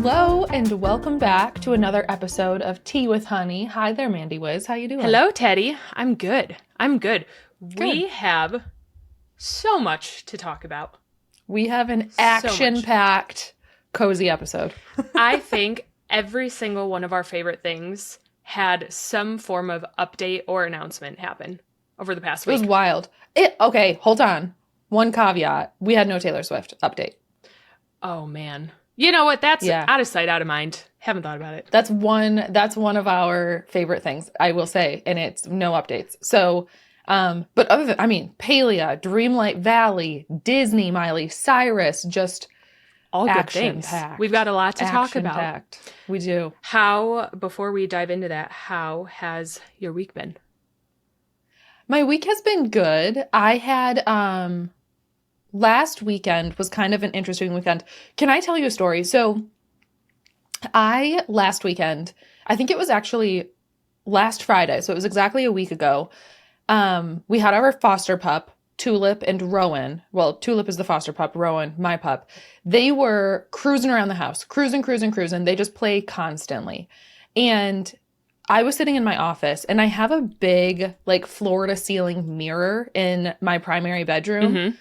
Hello and welcome back to another episode of Tea with Honey. Hi there, Mandi Wiz. How you doing? Hello, Teddy. I'm good. We have so much to talk about. We have an action-packed, cozy episode. I think every single one of our favorite things had some form of update or announcement happen over the past week. It was wild. Okay, hold on. One caveat. We had no Taylor Swift update. Oh, man. You know what? That's out of sight, out of mind. Haven't thought about it. That's one of our favorite things, I will say, and it's no updates. So, but other than, Palia, Dreamlight Valley, Disney, Miley Cyrus, just all good things. We've got a lot to talk about. We do. Before we dive into that, how has your week been? My week has been good. I had, last weekend was kind of an interesting weekend. Can I tell you a story? So last weekend, I think it was actually last Friday, so it was exactly a week ago, we had our foster pup, Tulip and Rowan. Well, Tulip is the foster pup, Rowan, my pup. They were cruising around the house, cruising. They just play constantly. And I was sitting in my office, and I have a big, floor-to-ceiling mirror in my primary bedroom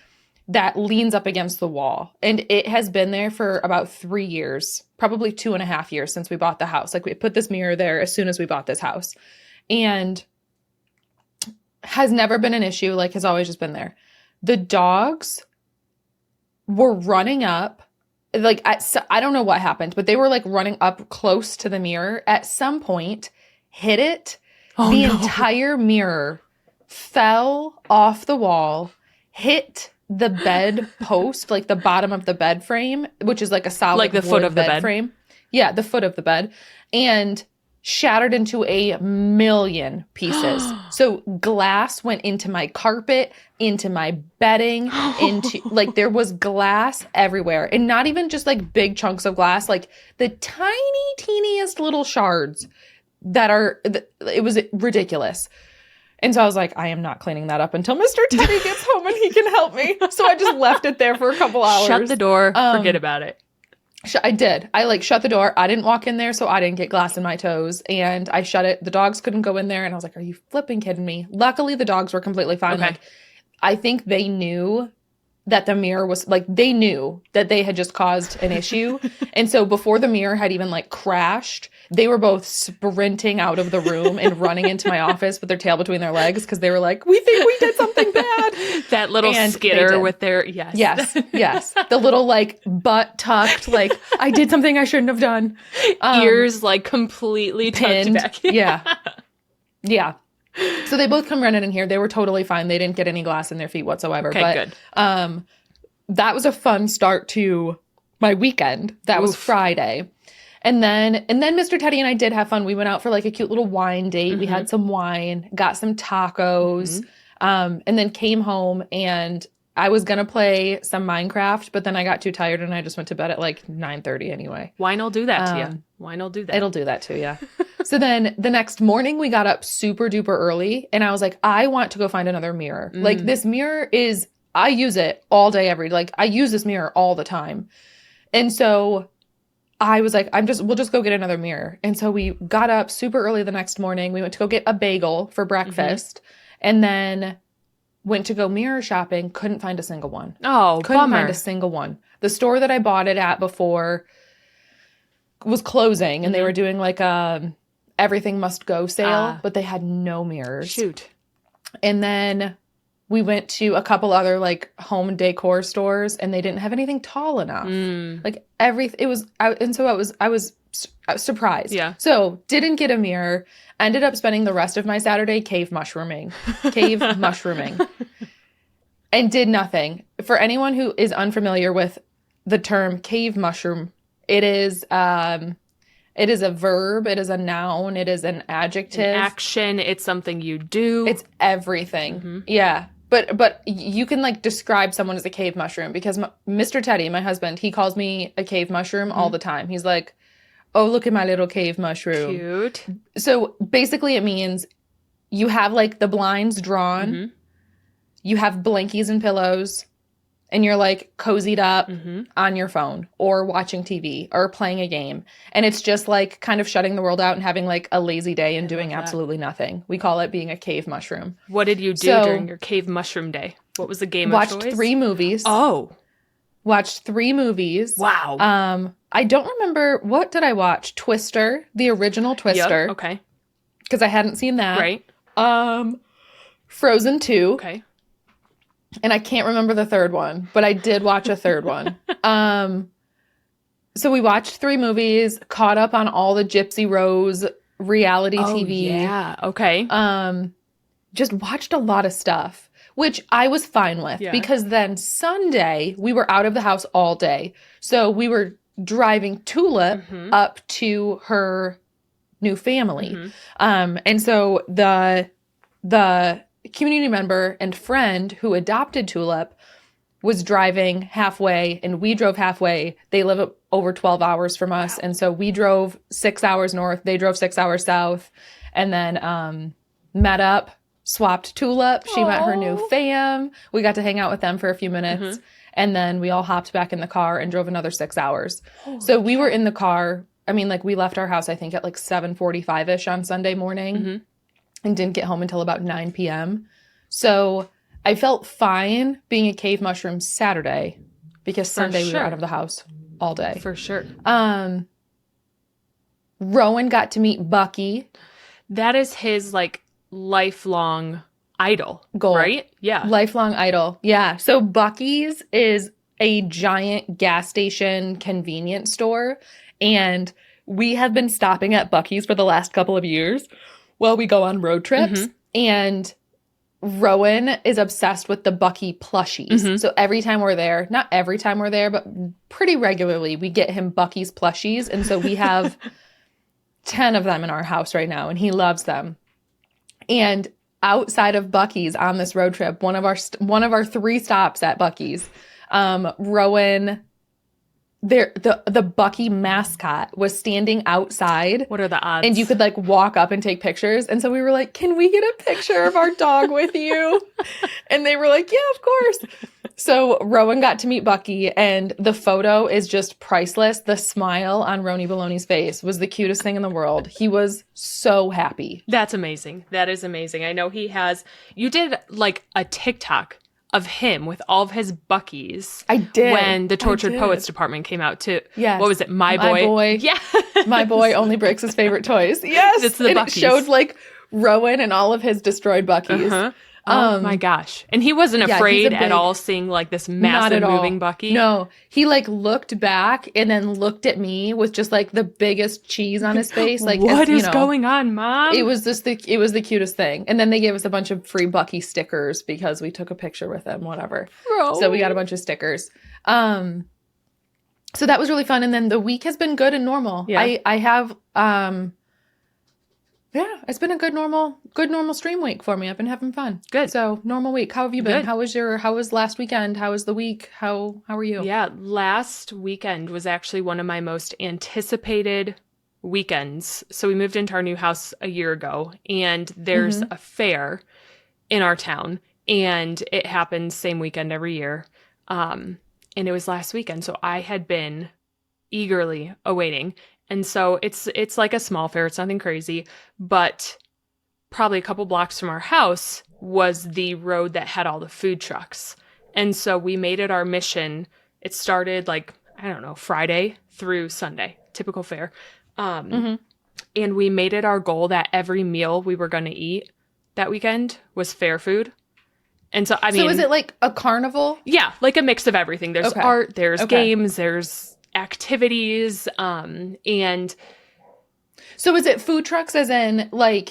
that leans up against the wall. And it has been there for about 3 years, probably 2.5 years since we bought the house. We put this mirror there as soon as we bought this house. And has never been an issue, has always just been there. The dogs were running up, I don't know what happened, but they were running up close to the mirror. At some point, hit it. The entire mirror fell off the wall, hit the bed post, the bottom of the bed frame, which is a solid the foot of the bed frame. Yeah, the foot of the bed. And shattered into a million pieces. So glass went into my carpet, into my bedding, into there was glass everywhere. And not even just big chunks of glass, the tiny, teeniest little shards it was ridiculous. And so I was like, I am not cleaning that up until Mr. Teddy gets home and he can help me. So I just left it there for a couple hours. Shut the door. Forget about it. I did. I shut the door. I didn't walk in there, so I didn't get glass in my toes. And I shut it. The dogs couldn't go in there. And I was like, are you flipping kidding me? Luckily, the dogs were completely fine. Okay. I think they knew that the mirror was they knew that they had just caused an issue. And so before the mirror had even crashed, they were both sprinting out of the room and running into my office with their tail between their legs because they were like, we think we did something bad. That little skitter with their, yes. The little butt tucked, I did something I shouldn't have done. Ears completely pinned. Tucked back. Yeah. So they both come running in here. They were totally fine. They didn't get any glass in their feet whatsoever. Okay, good. That was a fun start to my weekend. That was Friday. And then Mr. Teddy and I did have fun. We went out for a cute little wine date. We had some wine, got some tacos, and then came home, and I was going to play some Minecraft, but then I got too tired and I just went to bed at 9:30 anyway. Wine will do that to you. Wine will do that. It'll do that too, yeah. So then the next morning we got up super duper early, and I was like, I want to go find another mirror. This mirror I use it all day, I use this mirror all the time. And so I was like, we'll just go get another mirror. And so we got up super early the next morning. We went to go get a bagel for breakfast, and then went to go mirror shopping. Couldn't find a single one. Oh, couldn't bummer. find a single one. The store that I bought it at before was closing, and they were doing a everything must go sale, but they had no mirrors. Shoot. And then we went to a couple other home decor stores, and they didn't have anything tall enough. I was surprised. Yeah. So didn't get a mirror. Ended up spending the rest of my Saturday cave mushrooming, and did nothing. For anyone who is unfamiliar with the term cave mushroom, it is a verb. It is a noun. It is an adjective. An action. It's something you do. It's everything. Yeah. But you can describe someone as a cave mushroom, because Mr. Teddy, my husband, he calls me a cave mushroom all the time. He's like, oh, look at my little cave mushroom. Cute. So basically it means you have the blinds drawn. You have blankies and pillows. and you're like cozied up Mm-hmm. on your phone or watching TV or playing a game. And it's just like kind of shutting the world out and having like a lazy day and doing absolutely nothing. We call it being a cave mushroom. What did you do during your cave mushroom day? What was the game of choice? Watched 3 movies. Oh. Watched 3 movies. Wow. I don't remember, what did I watch? Twister, the original Twister. Yep. Okay. Because I hadn't seen that. Right. Frozen 2. Okay. And I can't remember the third one, but I did watch a third one. So we watched 3 movies, caught up on all the Gypsy Rose reality TV. Yeah. Okay. Just watched a lot of stuff, which I was fine with because then Sunday we were out of the house all day. So we were driving Tulip up to her new family. And so the community member and friend who adopted Tulip was driving halfway and we drove halfway. They live over 12 hours from us. Wow. And so we drove 6 hours north. They drove 6 hours south and then met up, swapped Tulip. She met her new fam. We got to hang out with them for a few minutes. And then we all hopped back in the car and drove another 6 hours. So we were in the car. I mean, like we left our house, I think at like 7:45-ish on Sunday morning. And didn't get home until about 9 p.m. So I felt fine being a cave mushroom Saturday because Sunday we were out of the house all day. For sure. Rowan got to meet Bucky. That is his like lifelong idol. Goal. Right? Yeah. Lifelong idol. Yeah. So Bucky's is a giant gas station convenience store. And we have been stopping at Bucky's for the last couple of years while we go on road trips. And Rowan is obsessed with the Bucky plushies. So every time we're there, not every time we're there, but pretty regularly, we get him Bucky's plushies. And so we have 10 of them in our house right now, and he loves them. And outside of Bucky's on this road trip, one of our 3 stops at Bucky's, Rowan... The Bucky mascot was standing outside. What are the odds? And you could like walk up and take pictures. And so we were like, can we get a picture of our dog with you? And they were like, yeah, of course. So Rowan got to meet Bucky and the photo is just priceless. The smile on Roni Baloney's face was the cutest thing in the world. He was so happy. That's amazing. That is amazing. I know you did like a TikTok of him with all of his Buckies. I did. When the Tortured Poets department came out too. Yes. What was it? My Boy. Yeah. My boy only breaks his favorite toys. Yes. It's the Buckies. It showed like Rowan and all of his destroyed Buckies. Oh my gosh. And he wasn't afraid at all seeing like this massive moving Bucky? No. He like looked back and then looked at me with just like the biggest cheese on his face. Like, what is going on, Mom? It was the cutest thing. And then they gave us a bunch of free Bucky stickers because we took a picture with him, whatever. Bro. So we got a bunch of stickers. So that was really fun. And then the week has been good and normal. Yeah. I have yeah, it's been a good normal stream week for me. I've been having fun. Good. So normal week. How have you been? Good. How was last weekend? How was the week? How are you? Yeah, last weekend was actually one of my most anticipated weekends. So we moved into our new house a year ago and there's a fair in our town and it happens same weekend every year. And it was last weekend. So I had been eagerly awaiting. And so it's like a small fair. It's nothing crazy, but probably a couple blocks from our house was the road that had all the food trucks. And so we made it our mission. It started like, I don't know, Friday through Sunday, typical fair. And we made it our goal that every meal we were going to eat that weekend was fair food. And so, I mean. So is it like a carnival? Yeah, like a mix of everything. There's art, there's games, there's activities, and so is it food trucks as in like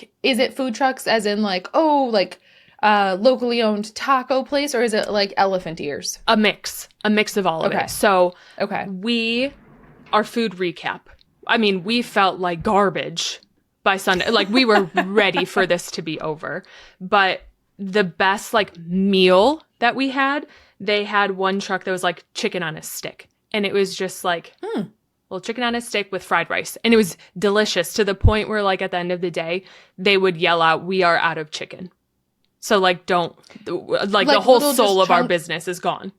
locally owned taco place, or is it like elephant ears? A mix of all of it. So our food recap, I mean, we felt like garbage by Sunday. Like we were ready for this to be over, but the best like meal that we had, they had one truck that was like chicken on a stick. And it was just like little chicken on a stick with fried rice. And it was delicious to the point where like at the end of the day, they would yell out, "We are out of chicken." So like the whole soul of our business is gone.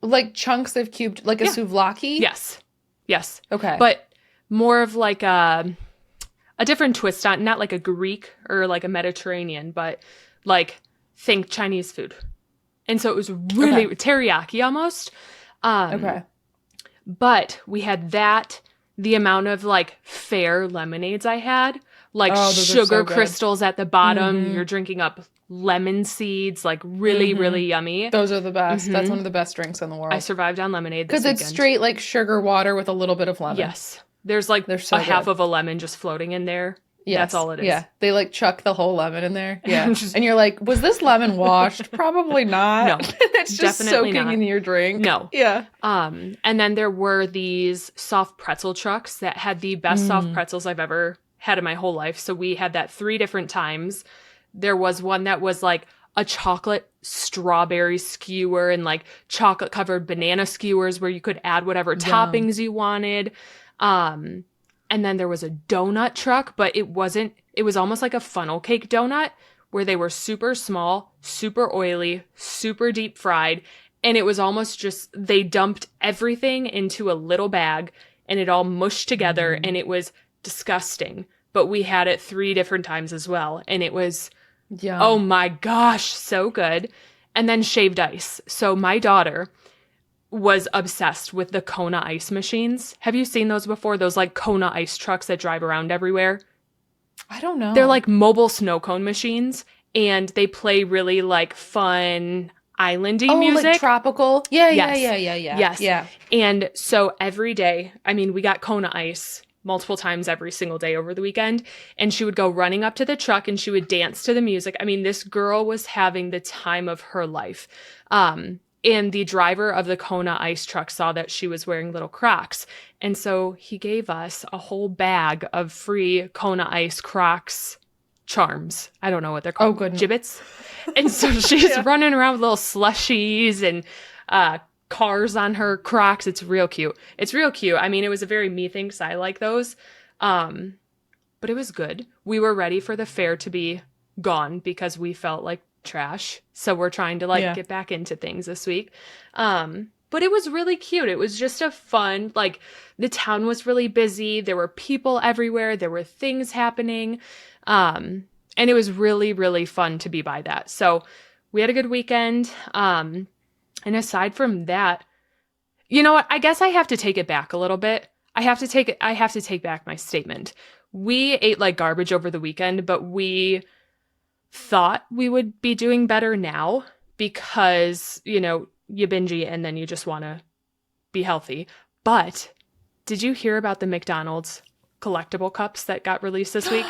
like chunks of cubed, like a souvlaki? Yes. Yes. Okay. But more of like a different twist on, not like a Greek or like a Mediterranean, but like think Chinese food. And so it was really teriyaki almost. Okay. But we had that, the amount of like fair lemonades I had, like those are sugar so good. crystals at the bottom. You're drinking up lemon seeds, like really, really yummy. Those are the best. That's one of the best drinks in the world. I survived on lemonade this Because it's weekend. straight like sugar water with a little bit of lemon. Yes. There's like They're so half good. of a lemon just floating in there. Yes. That's all it is. Yeah. They like chuck the whole lemon in there. Yeah. And you're like, was this lemon washed? Probably not. No. It's just Definitely soaking not. in your drink. No. Yeah. And then there were these soft pretzel trucks that had the best soft pretzels I've ever had in my whole life. So we had that 3 different times. There was one that was like a chocolate strawberry skewer and like chocolate covered banana skewers where you could add whatever toppings you wanted. And then there was a donut truck, but it was almost like a funnel cake donut where they were super small, super oily, super deep fried. And it was almost just, they dumped everything into a little bag and it all mushed together and it was disgusting. But we had it 3 different times as well. And it was, oh my gosh, so good. And then shaved ice. So my daughter was obsessed with the Kona ice machines. Have you seen those before? Those like Kona ice trucks that drive around everywhere? I don't know. They're like mobile snow cone machines and they play really like fun islandy music. Like tropical? Yeah. Yes. Yeah. And so every day, I mean, we got Kona ice multiple times every single day over the weekend. And she would go running up to the truck and she would dance to the music. I mean, this girl was having the time of her life. And the driver of the Kona ice truck saw that she was wearing little Crocs. And so he gave us a whole bag of free Kona ice Crocs charms. I don't know what they're called. Oh, goodness. Gibbets. And so she's running around with little slushies and cars on her Crocs. It's real cute. I mean, it was a very me thing because I like those. But it was good. We were ready for the fair to be gone because we felt like trash. So we're trying to get back into things this week. But it was really cute. It was just a fun, like the town was really busy. There were people everywhere. There were things happening. And it was really, really fun to be by that. So we had a good weekend. And aside from that, you know what? I guess I have to take it back a little bit. I have to take back my statement. We ate like garbage over the weekend, but we thought we would be doing better now because, you binge eat and then you just want to be healthy. But did you hear about the McDonald's collectible cups that got released this week?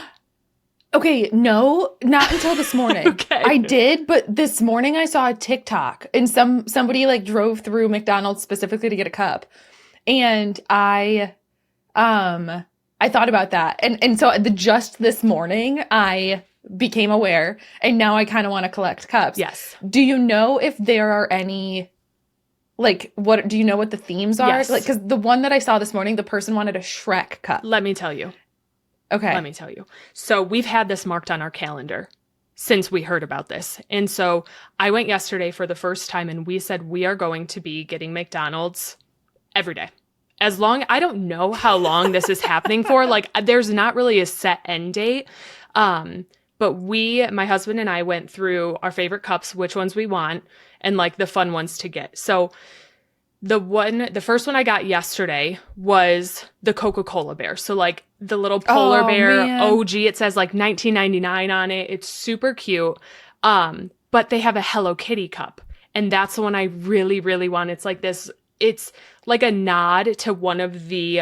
Okay, no, not until this morning. Okay. I did, but this morning I saw a TikTok and somebody like drove through McDonald's specifically to get a cup. And I thought about that. And so just this morning I became aware and now I kind of want to collect cups. Yes. Do you know if there are any, do you know what the themes are? Yes. Because the one that I saw this morning, the person wanted a Shrek cup. Let me tell you. Okay. Let me tell you. So we've had this marked on our calendar since we heard about this. And so I went yesterday for the first time and we said we are going to be getting McDonald's every day. I don't know how long this is happening for. There's not really a set end date. But my husband and I went through our favorite cups, which ones we want, and the fun ones to get. So the first one I got yesterday was the Coca-Cola bear. So the little polar bear, man. OG, it says 1999 on it. It's super cute. But they have a Hello Kitty cup. And that's the one I really, really want. It's like a nod to one of the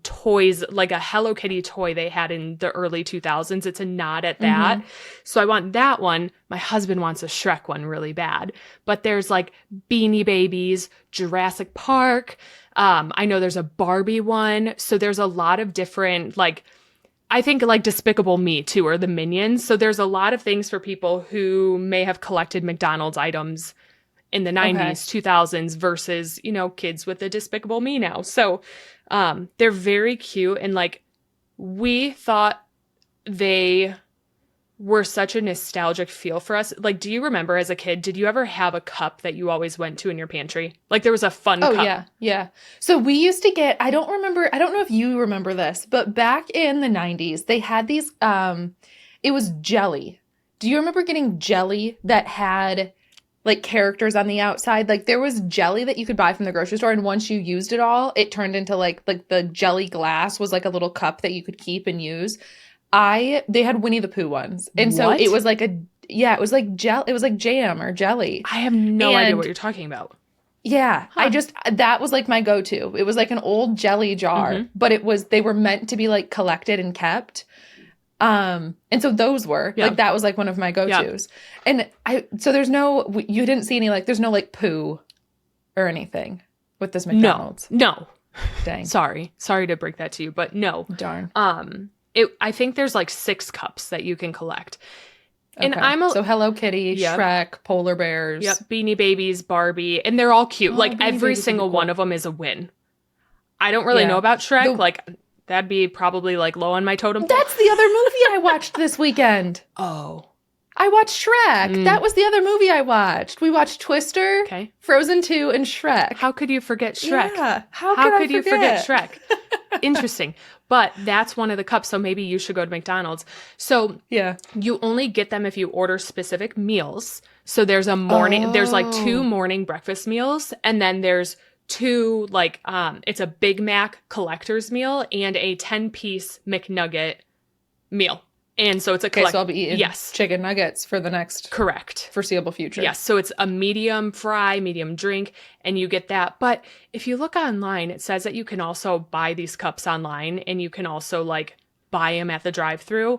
toys, like a Hello Kitty toy they had in the early 2000s. It's a nod at that. Mm-hmm. So I want that one. My husband wants a Shrek one really bad. But there's Beanie Babies, Jurassic Park. I know there's a Barbie one. So there's a lot of different, I think Despicable Me too, or the Minions. So there's a lot of things for people who may have collected McDonald's items in the 90s, 2000s versus, kids with the Despicable Me now. So they're very cute. And we thought they were such a nostalgic feel for us. Like, do you remember as a kid, did you ever have a cup that you always went to in your pantry? Like, there was a fun cup. Oh, yeah. Yeah. So we used to get, I don't know if you remember this, but back in the 90s, they had these, it was jelly. Do you remember getting jelly that had like characters on the outside? Like there was jelly that you could buy from the grocery store, and once you used it all, it turned into like the jelly glass was like a little cup that you could keep and use. They had Winnie the Pooh ones. And so What? it was like it was like it was like jam or jelly. I have no idea what you're talking about. Yeah, Huh. that was like my go-to. It was like an old jelly jar, but they were meant to be like collected and kept. And so those were like, that was like one of my go-tos. And so you didn't see any, like, there's no like poo or anything with this McDonald's. No. Dang. Sorry to break that to you, but no. Darn. I think there's like 6 cups that you can collect. And Okay. So Hello Kitty, Shrek, Polar Bears. Yep. Beanie Babies, Barbie, and they're all cute. Oh, like Beanie every Babies single would be cool. one of them is a win. I don't really know about Shrek. Like that'd be probably like low on my totem pole. That's the other movie I watched this weekend. Oh. I watched Shrek. That was the other movie I watched. We watched Twister, Okay. Frozen 2, and Shrek. How could you forget Shrek? Yeah. How could you forget Shrek? Interesting. But that's one of the cups, so maybe you should go to McDonald's. So Yeah. you only get them if you order specific meals. So there's there's like 2 morning breakfast meals, and then there's 2 like it's a Big Mac collector's meal and a 10-piece McNugget meal. And so it's Okay, so I'll be eating yes, chicken nuggets for the next correct, foreseeable future. yes. So it's a medium fry, medium drink, and you get that. But if you look online, it says that you can also buy these cups online, and you can also like buy them at the drive-thru.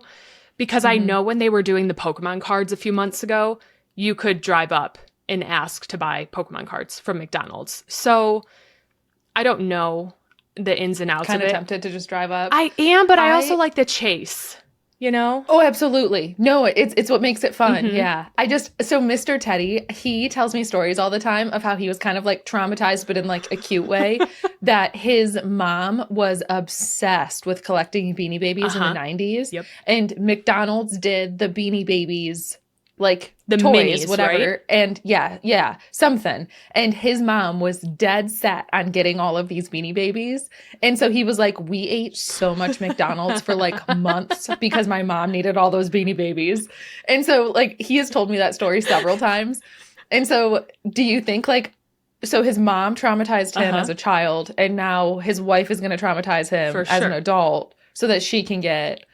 Because I know when they were doing the Pokemon cards a few months ago, you could drive up and ask to buy Pokemon cards from McDonald's. So I don't know the ins and outs Kind of of it. tempted to just drive up. I am, but I also like the chase, you know? Oh, absolutely. No, it's what makes it fun. Yeah. So Mr. Teddy, he tells me stories all the time of how he was kind of like traumatized, but in like a cute way, that his mom was obsessed with collecting Beanie Babies in the 90s. Yep. And McDonald's did the Beanie Babies, like The toys, minis, whatever. right? And yeah, something. And his mom was dead set on getting all of these Beanie Babies. And so he was like, we ate so much McDonald's for like months because my mom needed all those Beanie Babies. And so like he has told me that story several times. And so do you think so his mom traumatized him as a child, and now his wife is going to traumatize him as an adult so that she can get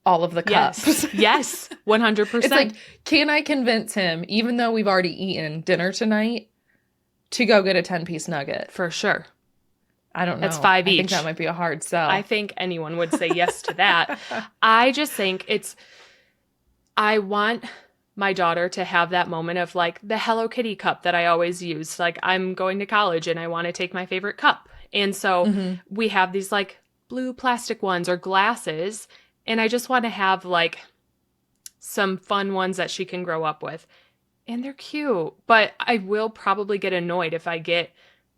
all of the cups? Yes, 100%. It's like, can I convince him, even though we've already eaten dinner tonight, to go get a 10-piece nugget? For sure. I don't know. That's 5 each. I think that might be a hard sell. I think anyone would say yes to that. I just think I want my daughter to have that moment of like the Hello Kitty cup that I always use. Like I'm going to college and I want to take my favorite cup. And so we have these like blue plastic ones or glasses. And I just want to have like some fun ones that she can grow up with. And they're cute. But I will probably get annoyed if I get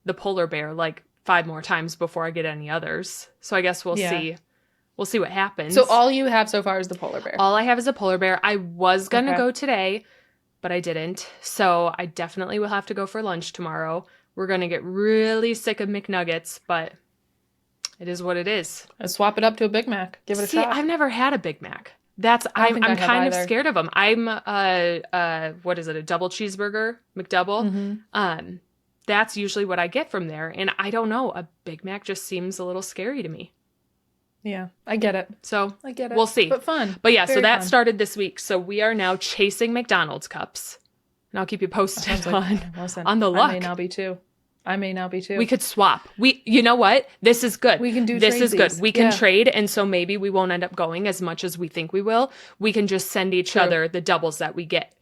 the polar bear like 5 more times before I get any others. So I guess we'll see. We'll see what happens. So all you have so far is the polar bear. All I have is a polar bear. I was going to go today, but I didn't. So I definitely will have to go for lunch tomorrow. We're going to get really sick of McNuggets, but it is what it is. Swap it up to a Big Mac. Give it a shot. I've never had a Big Mac. I'm kind of scared of them. I'm what is it? A double cheeseburger, McDouble. That's usually what I get from there, and I don't know. A Big Mac just seems a little scary to me. Yeah, I get it. So I get it. We'll see. But fun. But yeah, Very so that fun. started this week. So we are now chasing McDonald's cups, and I'll keep you posted on the luck. I may now be too. We could swap. You know what? This is good. We can do this is good. tradesies. We can trade, and so maybe we won't end up going as much as we think we will. We can just send each other the doubles that we get.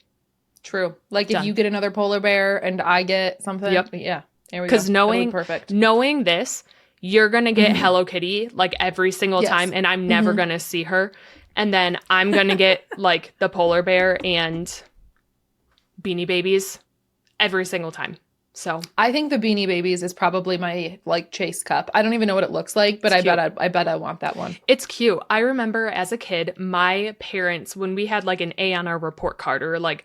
True. Like Done. if you get another polar bear and I get something. Yep. Yeah. There we go. Because perfect. knowing this, you're gonna get Hello Kitty like every single time, and I'm never gonna see her. And then I'm gonna get like the polar bear and Beanie Babies every single time. So I think the Beanie Babies is probably my like chase cup. I don't even know what it looks like, but I bet I want that one. it's cute. I remember as a kid, my parents, when we had like an A on our report card or like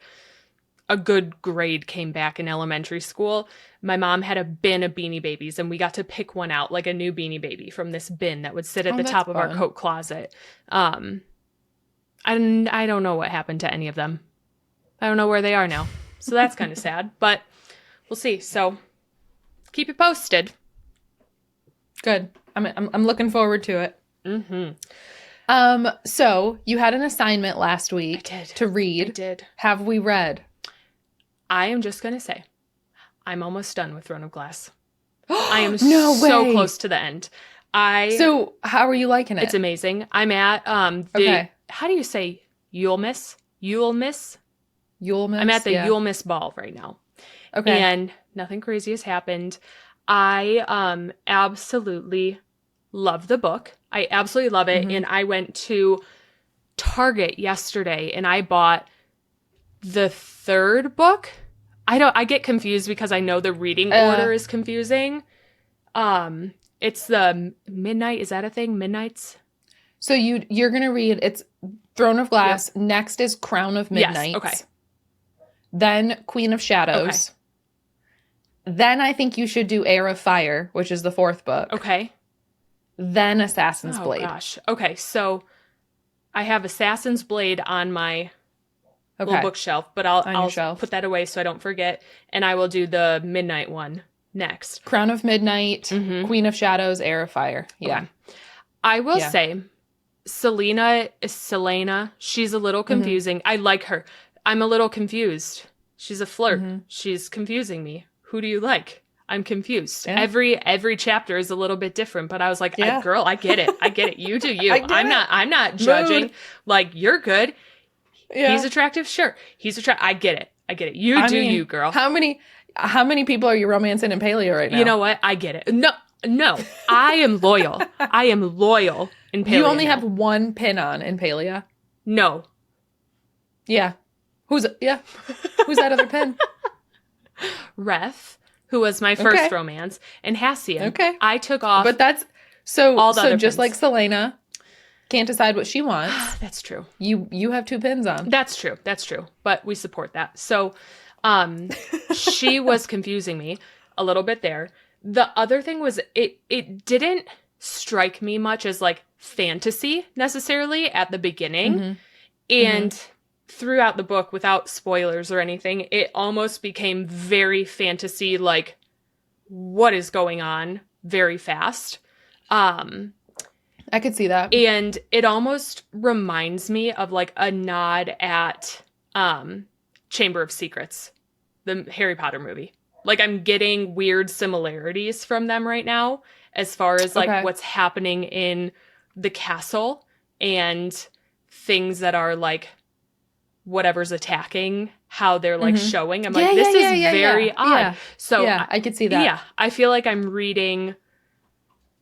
a good grade came back in elementary school, my mom had a bin of Beanie Babies and we got to pick one out, like a new Beanie Baby from this bin that would sit at the that's top of our fun. coat closet. I don't know what happened to any of them. I don't know where they are now. So that's kind of sad, but we'll see. So keep it posted. Good. I'm looking forward to it. Mm-hmm. So you had an assignment last week to read. I did. Have we read? I am just going to say, I'm almost done with Throne of Glass. I am No so way. close to the end. So how are you liking it? It's amazing. I'm at Okay. how do you say Yulemas? Yulemas? Yulemas? I'm at the Yulemas ball right now. Okay. And nothing crazy has happened. I absolutely love the book. I absolutely love it. And I went to Target yesterday and I bought the third book. I get confused because I know the reading order is confusing. It's the Midnight, is that a thing? Midnights? So you're gonna read, it's Throne of Glass. Yep. Next is Crown of Midnight. Yes, okay. Then Queen of Shadows. Okay. Then I think you should do Heir of Fire, which is the fourth book. Okay. Then Assassin's Blade. Oh gosh. Okay, so I have Assassin's Blade on my little bookshelf, but I'll put that away so I don't forget. And I will do the Midnight one next. Crown of Midnight, Queen of Shadows, Heir of Fire. Yeah. Okay. I will say Selena, she's a little confusing. I like her. I'm a little confused. She's a flirt. She's confusing me. Who do you like? I'm confused. Yeah. Every chapter is a little bit different, but I was like, girl, I get it. I get it. You do you. I'm not judging. Mood. Like, you're good. Yeah. He's attractive. Sure. He's attractive. I get it. You do you, girl. How many people are you romancing in Palia right now? You know what? I get it. No. I am loyal. I am loyal in Palia. You only have one pin on in Palia? No. Yeah. Who's that other pin? Ref, who was my first romance, and Hassian. Okay. I took off. But that's all the other just pins. Like Selena can't decide what she wants. That's true. You have two pins on. That's true. But we support that. So she was confusing me a little bit there. The other thing was it didn't strike me much as like fantasy necessarily at the beginning. And throughout the book, without spoilers or anything, it almost became very fantasy, like what is going on very fast. I could see that. And it almost reminds me of like a nod at Chamber of Secrets, the Harry Potter movie. Like I'm getting weird similarities from them right now as far as like what's happening in the castle and things that are like whatever's attacking, how they're like showing. I'm like, this is very odd. Yeah. So I could see that. Yeah. I feel like I'm reading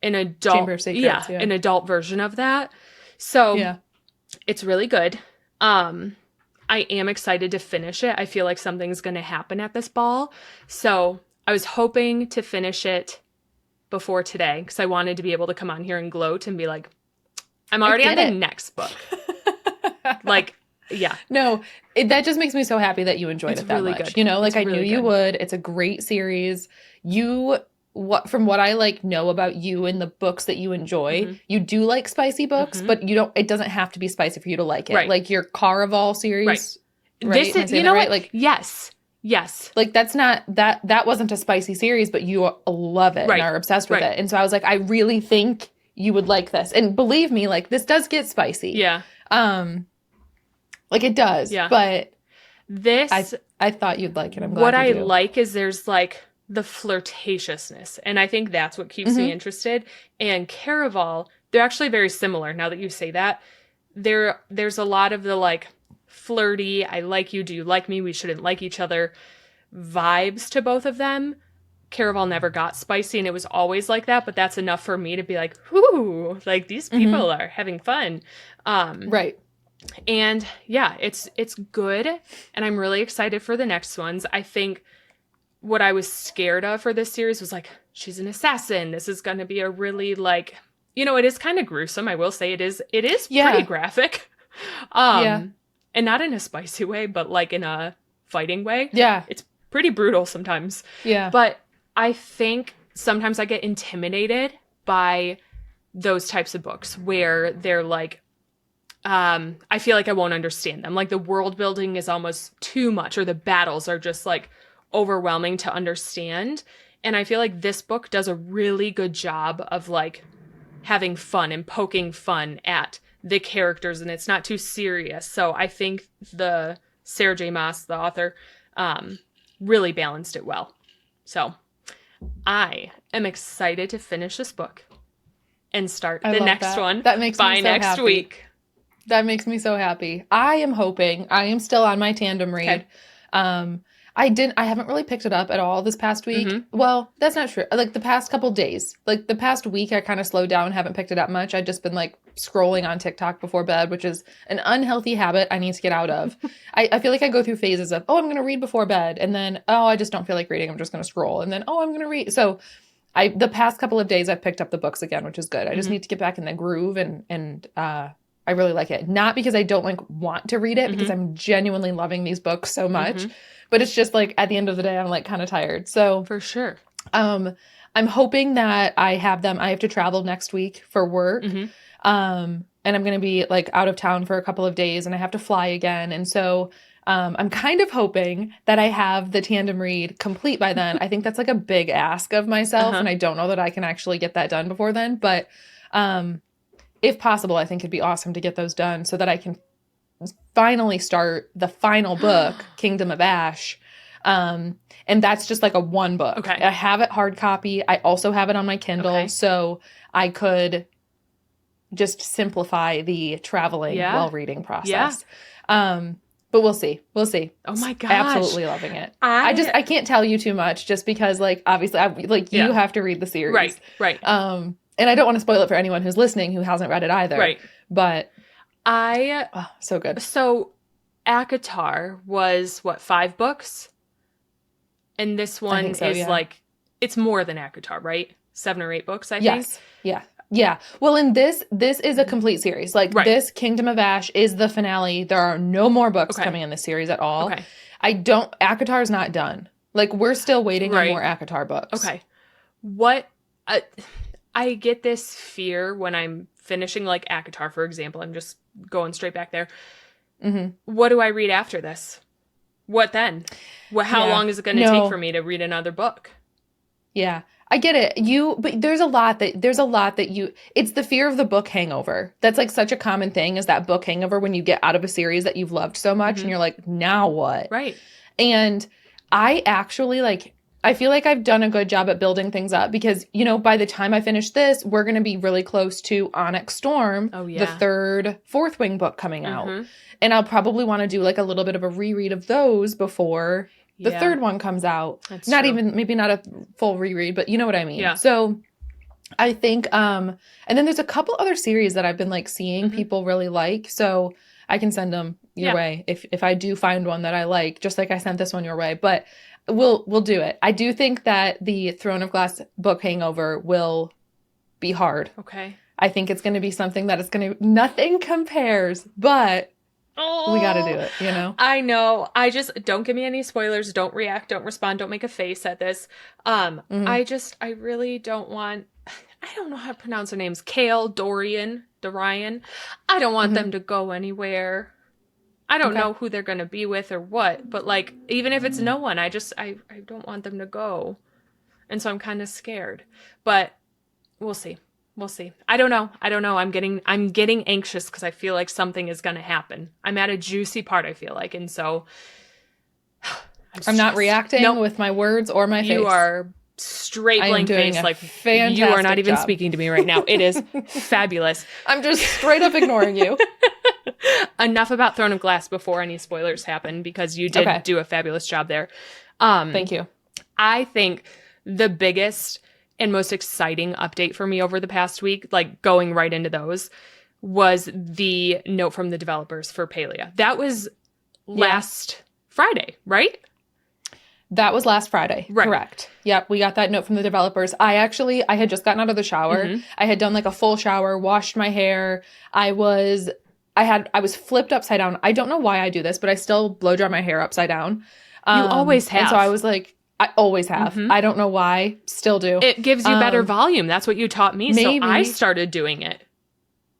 an adult, Chamber of Secrets, an adult version of that. So it's really good. I am excited to finish it. I feel like something's going to happen at this ball. So I was hoping to finish it before today because I wanted to be able to come on here and gloat and be like, I'm already on the next book. Like, yeah. No, that just makes me so happy that you enjoyed it that really much. Good. You know, like I really knew you would. It's a great series. From what I like know about you and the books that you enjoy, you do like spicy books, but it doesn't have to be spicy for you to like it. Right. Like your Caraval series. Right. This is, you know what? Like, yes. Like that's not, that wasn't a spicy series, but you love it and are obsessed with it. And so I was like, I really think you would like this. And believe me, like this does get spicy. Yeah. Like it does. Yeah. But this, I thought you'd like it. I'm glad what you do. I like is there's like the flirtatiousness. And I think that's what keeps me interested. And Caraval, they're actually very similar now that you say that. There's a lot of the like flirty, I like you, do you like me, we shouldn't like each other vibes to both of them. Caraval never got spicy and it was always like that, but that's enough for me to be like, whoo, like these people are having fun. Right. And yeah, it's good. And I'm really excited for the next ones. I think what I was scared of for this series was like, she's an assassin. This is going to be a really like, it is kind of gruesome. I will say it is pretty graphic. And not in a spicy way, but like in a fighting way. Yeah. It's pretty brutal sometimes. Yeah. But I think sometimes I get intimidated by those types of books where they're like, I feel like I won't understand them. Like the world building is almost too much, or the battles are just like overwhelming to understand. And I feel like this book does a really good job of like having fun and poking fun at the characters, and it's not too serious. So I think the Sarah J. Maas, the author, really balanced it well. So I am excited to finish this book and start the next one by next week. That makes me so happy. I am still on my tandem read. Okay. I haven't really picked it up at all this past week. Mm-hmm. Well, that's not true. Like the past couple days, like the past week, I kind of slowed down, haven't picked it up much. I've just been like scrolling on TikTok before bed, which is an unhealthy habit I need to get out of. I feel like I go through phases of, I'm going to read before bed. And then, I just don't feel like reading. I'm just going to scroll. And then, I'm going to read. So the past couple of days I've picked up the books again, which is good. I just need to get back in the groove and I really like it. Not because I don't want to read it, because I'm genuinely loving these books so much, but it's just like at the end of the day, I'm like kind of tired. So for sure. I'm hoping that I have to travel next week for work. And I'm going to be like out of town for a couple of days and I have to fly again. And so I'm kind of hoping that I have the tandem read complete by then. I think that's like a big ask of myself. And I don't know that I can actually get that done before then, but if possible, I think it'd be awesome to get those done so that I can finally start the final book, Kingdom of Ash. And that's just like a one book. Okay. I have it hard copy. I also have it on my Kindle. So I could just simplify the traveling while reading process. But we'll see. We'll see. Oh my gosh. Absolutely loving it. I can't tell you too much just because like, obviously you have to read the series. Right. And I don't want to spoil it for anyone who's listening who hasn't read it either. Right. But so good. So ACOTAR was 5 books? And this one is like, it's more than ACOTAR, right? 7 or 8 books, I think. Yes. Yeah. Yeah. Well, and this is a complete series. Like this Kingdom of Ash is the finale. There are no more books coming in this series at all. Okay. ACOTAR is not done. Like we're still waiting on more ACOTAR books. Okay. I get this fear when I'm finishing like ACOTAR, for example. I'm just going straight back there. What do I read after this? What then? How long is it going to take for me to read another book? Yeah, I get it. But there's a lot that it's the fear of the book hangover. That's like such a common thing, is that book hangover when you get out of a series that you've loved so much and you're like, now what? Right. And I actually I feel like I've done a good job at building things up because, by the time I finish this, we're going to be really close to Onyx Storm, the fourth wing book coming out. And I'll probably want to do like a little bit of a reread of those before the third one comes out. That's not true. even, maybe not a full reread, but you know what I mean? Yeah. So I think, and then there's a couple other series that I've been like seeing people really like. So I can send them your way if I do find one that I like, just like I sent this one your way. But we'll do it. I do think that the Throne of Glass book hangover will be hard. Okay. I think it's going to be something that nothing compares, but we got to do it, I know. I just, don't give me any spoilers. Don't react. Don't respond. Don't make a face at this. I really don't want, I don't know how to pronounce their names. Kale, Dorian. I don't want them to go anywhere. I don't know who they're going to be with or what, but like, even if it's no one, I don't want them to go. And so I'm kind of scared, but we'll see. I don't know. I'm getting anxious because I feel like something is going to happen. I'm at a juicy part, I feel like. And so I'm not reacting with my words or my face. You are straight blank face. Like fantastic you are not even job. Speaking to me right now. It is fabulous. I'm just straight up ignoring you. Enough about Throne of Glass before any spoilers happen, because you did do a fabulous job there. Thank you. I think the biggest and most exciting update for me over the past week, like going right into those, was the note from the developers for Palia. That was last Friday, right? That was last Friday. Right. Correct. Yep. We got that note from the developers. I had just gotten out of the shower. I had done like a full shower, washed my hair. I was flipped upside down. I don't know why I do this, but I still blow dry my hair upside down. You always have. And so I was like, I always have. I don't know why. Still do. It gives you better volume. That's what you taught me. Maybe. So I started doing it.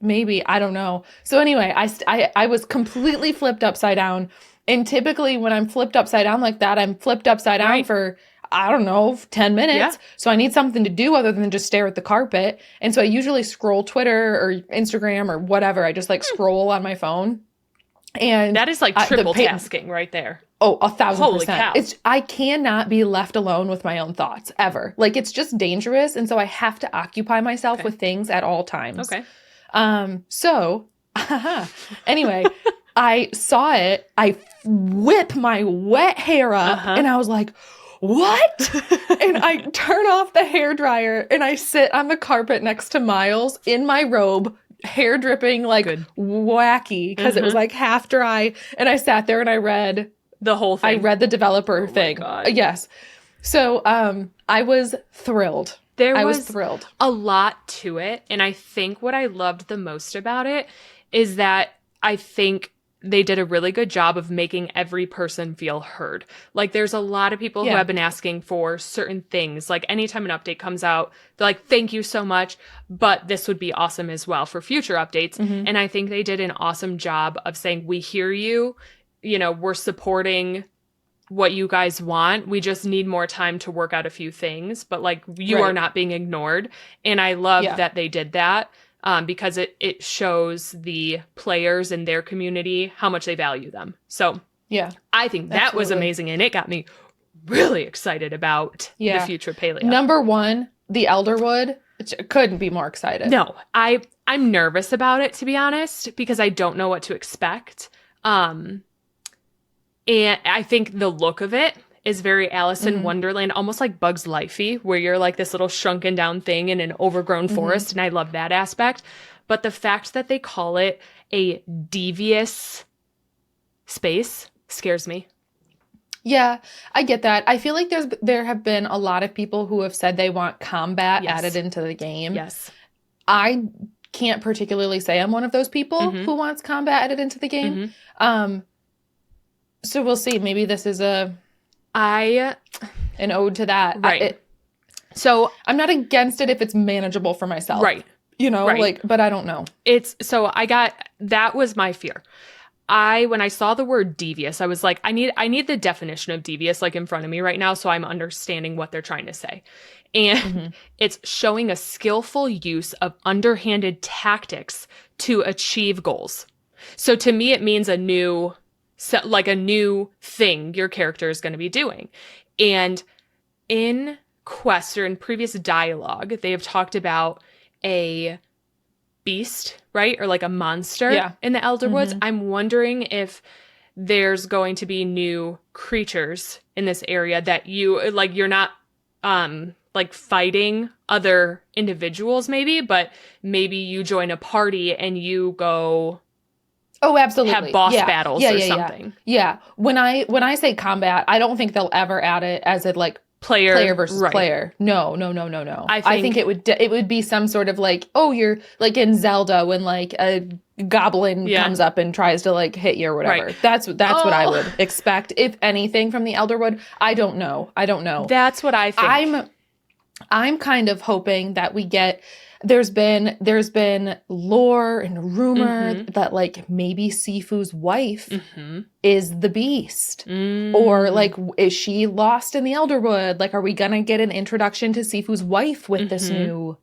Maybe. I don't know. So anyway, I was completely flipped upside down. And typically when I'm flipped upside down like that, I'm flipped upside down for, I don't know, 10 minutes. Yeah. So I need something to do other than just stare at the carpet. And so I usually scroll Twitter or Instagram or whatever. I just like scroll on my phone. And that is like triple tasking right there. Oh, 1,000%. Holy cow. I cannot be left alone with my own thoughts ever. Like it's just dangerous. And so I have to occupy myself with things at all times. Okay. So anyway, I saw it. I whip my wet hair up and I was like, what? And I turn off the hairdryer and I sit on the carpet next to Miles in my robe, hair dripping like wacky because it was like half dry. And I sat there and I read the whole thing. I read the developer thing. Yes. So I was thrilled. I was thrilled. A lot to it. And I think what I loved the most about it is that I think they did a really good job of making every person feel heard. Like there's a lot of people who have been asking for certain things. Like anytime an update comes out, they're like, thank you so much, but this would be awesome as well for future updates. And I think they did an awesome job of saying, we hear you, you know, we're supporting what you guys want. We just need more time to work out a few things, but like you are not being ignored. And I love that they did that because it shows the players in their community how much they value them. So yeah, I think that was amazing. And it got me really excited about the future Palia. Number one, the Elderwood. Couldn't be more excited. No, I'm nervous about it, to be honest, because I don't know what to expect. And I think the look of it is very Alice in Wonderland, almost like Bug's Life-y, where you're like this little shrunken down thing in an overgrown forest. And I love that aspect. But the fact that they call it a devious space scares me. Yeah, I get that. I feel like there have been a lot of people who have said they want combat added into the game. Yes. I can't particularly say I'm one of those people who wants combat added into the game. So we'll see. Maybe this is an ode to that. Right. So I'm not against it if it's manageable for myself. Right. You know, like, but I don't know. That was my fear. When I saw the word devious, I was like, I need the definition of devious like in front of me right now. So I'm understanding what they're trying to say. And it's showing a skillful use of underhanded tactics to achieve goals. So to me, it means a new thing your character is going to be doing. And in quests or in previous dialogue, they have talked about a beast, right? Or like a monster in the Elderwoods. I'm wondering if there's going to be new creatures in this area that you're not like fighting other individuals maybe, but maybe you join a party and you go absolutely have boss battles or something. Yeah. When I say combat, I don't think they'll ever add it as a like player versus player. No. I think it would be some sort of like, you're like in Zelda when like a goblin comes up and tries to like hit you or whatever. Right. That's what I would expect, if anything, from the Elderwood. I don't know. That's what I think. I'm kind of hoping that we get. There's been lore and rumor that like maybe Sifu's wife is the beast, or like is she lost in the Elderwood? Like, are we gonna get an introduction to Sifu's wife with this new?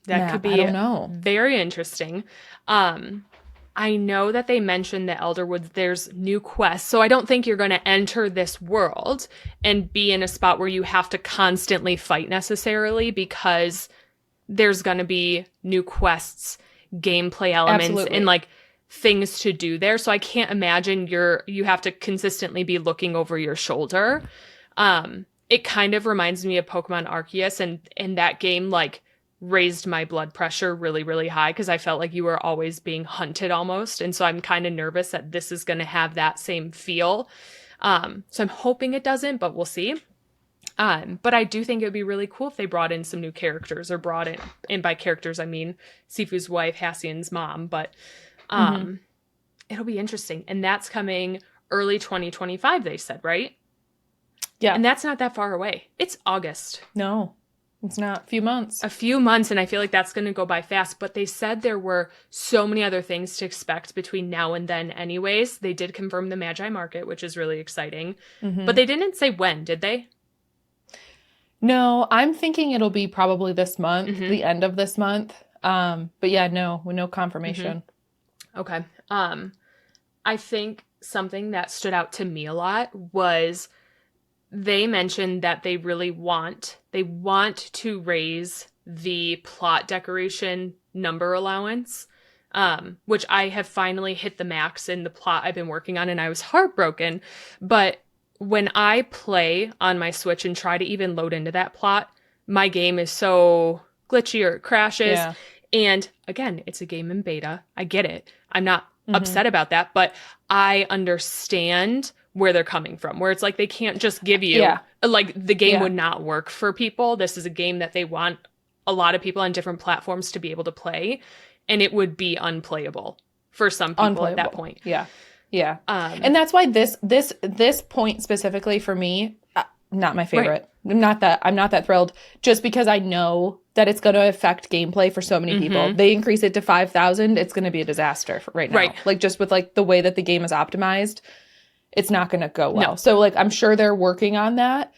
That could be I don't know. Very interesting. I know that they mentioned the Elderwoods, there's new quests. So I don't think you're going to enter this world and be in a spot where you have to constantly fight necessarily, because there's going to be new quests, gameplay elements, and like things to do there. So I can't imagine you have to consistently be looking over your shoulder. It kind of reminds me of Pokemon Arceus, and that game like raised my blood pressure really, really high because I felt like you were always being hunted almost. And so I'm kind of nervous that this is going to have that same feel. So I'm hoping it doesn't, but we'll see. But I do think it would be really cool if they brought in some new characters, or brought in, and by characters I mean Sifu's wife, Hassian's mom, but it'll be interesting. And that's coming early 2025, they said, right? Yeah. And that's not that far away. It's August. No, it's not. A few months. A few months, and I feel like that's going to go by fast. But they said there were so many other things to expect between now and then anyways. They did confirm the Magi Market, which is really exciting. But they didn't say when, did they? No, I'm thinking it'll be probably this month, the end of this month. But yeah, no confirmation. Okay. I think something that stood out to me a lot was they mentioned that they really want to raise the plot decoration number allowance, which I have finally hit the max in the plot I've been working on, and I was heartbroken. But when I play on my Switch and try to even load into that plot, my game is so glitchy or it crashes. Yeah. And again, it's a game in beta. I get it. I'm not upset about that, but I understand where they're coming from, where it's like they can't just give you, like the game would not work for people. This is a game that they want a lot of people on different platforms to be able to play, and it would be unplayable for some people at that point. Yeah. Yeah. And that's why this point specifically for me, not my favorite. Right. I'm not that thrilled, just because I know that it's going to affect gameplay for so many people. They increase it to 5,000. It's going to be a disaster right now. Right. Like, just with like the way that the game is optimized, it's not going to go well. No. So like, I'm sure they're working on that.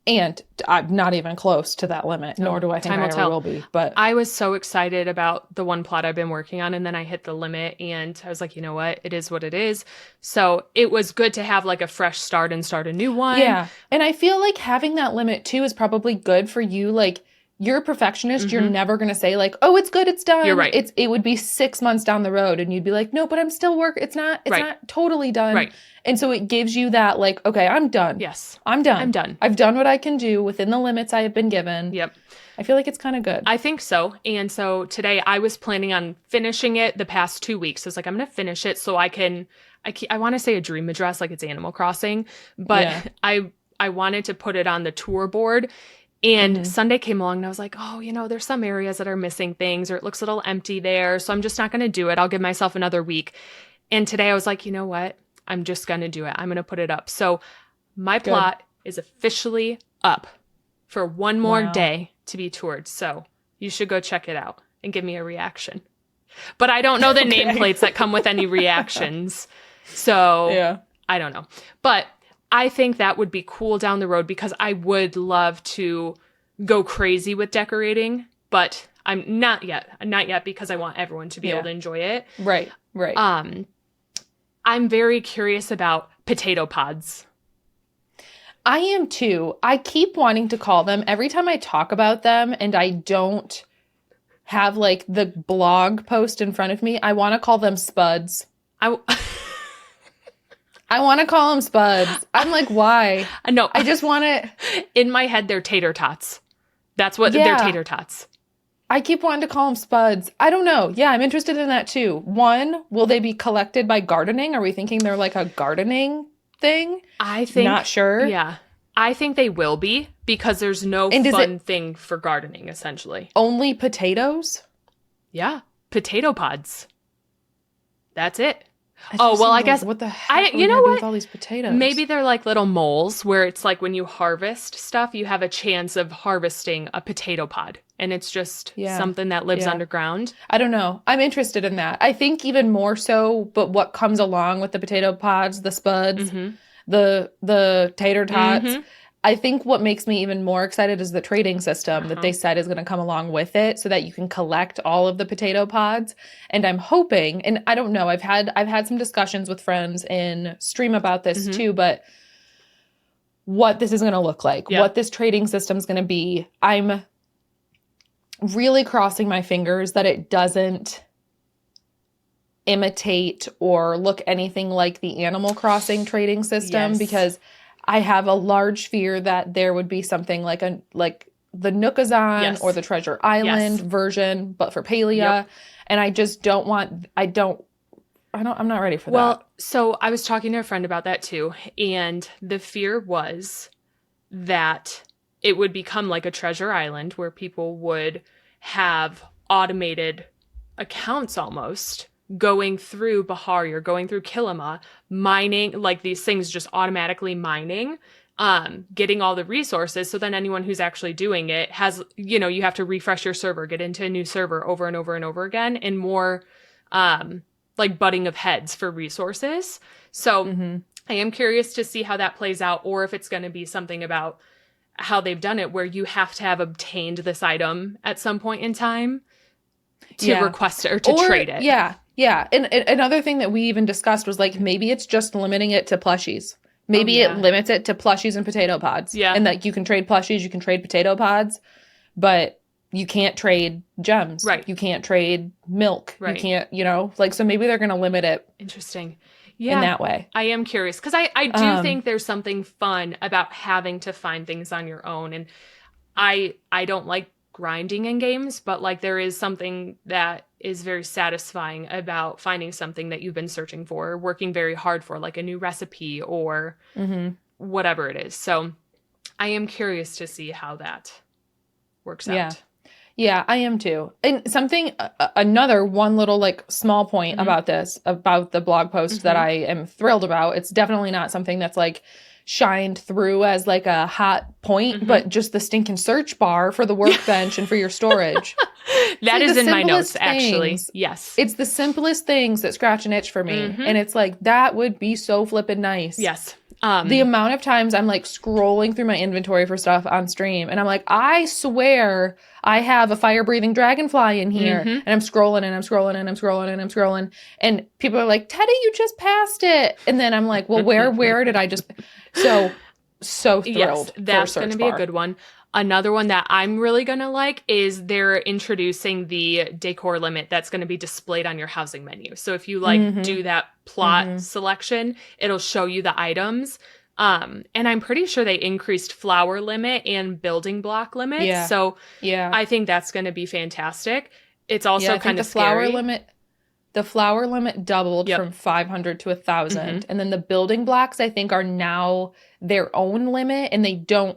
And I'm not even close to that limit, nor do I think I ever will be. But I was so excited about the one plot I've been working on, and then I hit the limit, and I was like, you know what? It is what it is. So it was good to have like a fresh start and start a new one. Yeah. And I feel like having that limit too is probably good for you. Like, you're a perfectionist. You're never going to say like, oh, it's good, it's done. You're right. It would be 6 months down the road, and you'd be like, no, but I'm still working. It's not totally done. Right. And so it gives you that like, okay, I'm done. Yes. I'm done. I'm done. I've done what I can do within the limits I have been given. Yep. I feel like it's kind of good. I think so. And so today I was planning on finishing it the past 2 weeks. I was like, I'm going to finish it so I want to say a dream address like it's Animal Crossing, but I wanted to put it on the tour board. And Sunday came along and I was like, oh, there's some areas that are missing things, or it looks a little empty there. So I'm just not going to do it. I'll give myself another week. And today I was like, you know what? I'm just going to do it. I'm going to put it up. So my plot is officially up for one more day to be toured. So you should go check it out and give me a reaction. But I don't know the nameplates that come with any reactions. So I don't know. But I think that would be cool down the road, because I would love to go crazy with decorating, but I'm not yet because I want everyone to be able to enjoy it. Right. I'm very curious about potato pods. I am too. I keep wanting to call them every time I talk about them, and I don't have like the blog post in front of me. I want to call them spuds. I want to call them spuds. I'm like, why? No, I just want to. In my head, they're tater tots. That's what they're, tater tots. I keep wanting to call them spuds. I don't know. Yeah, I'm interested in that too. One, will they be collected by gardening? Are we thinking they're like a gardening thing? I think. Not sure. Yeah. I think they will be, because there's no fun thing for gardening, essentially. Only potatoes? Yeah. Potato pods. That's it. I guess what the heck you know what? With all these potatoes? Maybe they're like little moles where it's like when you harvest stuff, you have a chance of harvesting a potato pod, and it's just something that lives underground. I don't know. I'm interested in that. I think even more so, but what comes along with the potato pods, the spuds, the tater tots. I think what makes me even more excited is the trading system that they said is going to come along with it, so that you can collect all of the potato pods. And I'm hoping, and I don't know, I've had some discussions with friends in stream about this too, but what this is going to look like, what this trading system is going to be, I'm really crossing my fingers that it doesn't imitate or look anything like the Animal Crossing trading system, because I have a large fear that there would be something like the Nookazon or the Treasure Island version, but for Palia. And I just don't want, I'm not ready for Well, that. so I was talking to a friend about that too, and the fear was that it would become like a treasure island where people would have automated accounts almost going through Bahari or going through Kilima, mining, like these things just automatically mining, getting all the resources. So then anyone who's actually doing it has, you have to refresh your server, get into a new server over and over and over again, and more like butting of heads for resources. So I am curious to see how that plays out, or if it's going to be something about how they've done it where you have to have obtained this item at some point in time to request it or to trade it. Yeah. Yeah. And another thing that we even discussed was like, maybe it's just limiting it to plushies. Maybe it limits it to plushies and potato pods. Yeah. And that you can trade plushies, you can trade potato pods, but you can't trade gems. Right. You can't trade milk. Right. You can't, like, so maybe they're going to limit it. Interesting. In that way. I am curious because I do think there's something fun about having to find things on your own. And I don't like grinding in games, but like there is something that is very satisfying about finding something that you've been searching for, working very hard for, like a new recipe or whatever it is. So I am curious to see how that works out. Yeah, I am too. And another one little like small point about the blog post that I am thrilled about. It's definitely not something that's like shined through as like a hot point, but just the stinking search bar for the workbench and for your storage. That is in my notes, things. actually. Yes. It's the simplest things that scratch an itch for me. And it's like, that would be so flippin' nice. Yes. The amount of times I'm like scrolling through my inventory for stuff on stream and I'm like, I swear I have a fire breathing dragonfly in here. And I'm scrolling and I'm scrolling and I'm scrolling and I'm scrolling. And people are like, Teddy, you just passed it. And then I'm like, well, where did I just, so thrilled. Yes, that's going to be a good one. Another one that I'm really going to like is they're introducing the decor limit that's going to be displayed on your housing menu. So if you like do that plot selection, it'll show you the items. And I'm pretty sure they increased flower limit and building block limit. Yeah. So I think that's going to be fantastic. It's also kind of scary. scary. The flower limit doubled from 500 to 1,000. And then the building blocks, I think, are now their own limit, and they don't,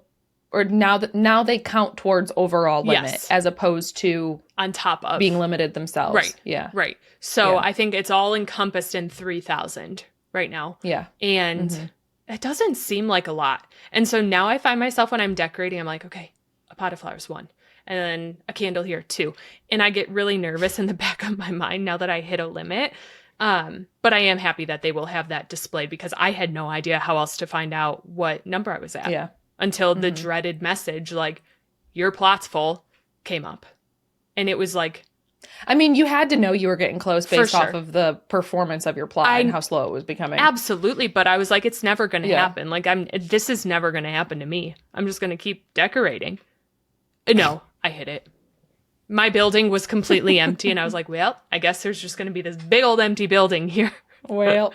or now they count towards overall limit as opposed to on top of being limited themselves. Right. Yeah. Right. So I think it's all encompassed in 3,000 right now. Yeah. And it doesn't seem like a lot. And so now I find myself when I'm decorating, I'm like, okay, a pot of flowers, 1. And then a candle here, 2. And I get really nervous in the back of my mind now that I hit a limit. But I am happy that they will have that displayed because I had no idea how else to find out what number I was at. Yeah. Until the dreaded message, like, your plot's full, came up. And it was like... I mean, you had to know you were getting close based off of the performance of your plot and how slow it was becoming. Absolutely. But I was like, it's never going to happen. Like, this is never going to happen to me. I'm just going to keep decorating. No, I hit it. My building was completely empty. And I was like, well, I guess there's just going to be this big old empty building here. Well.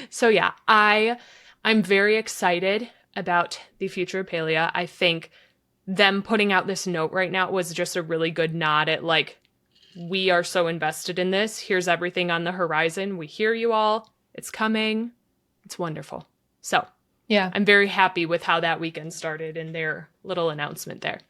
So, yeah, I'm very excited about the future of Palia. I think them putting out this note right now was just a really good nod at like, we are so invested in this. Here's everything on the horizon. We hear you all. It's coming. It's wonderful. So yeah, I'm very happy with how that weekend started and their little announcement there.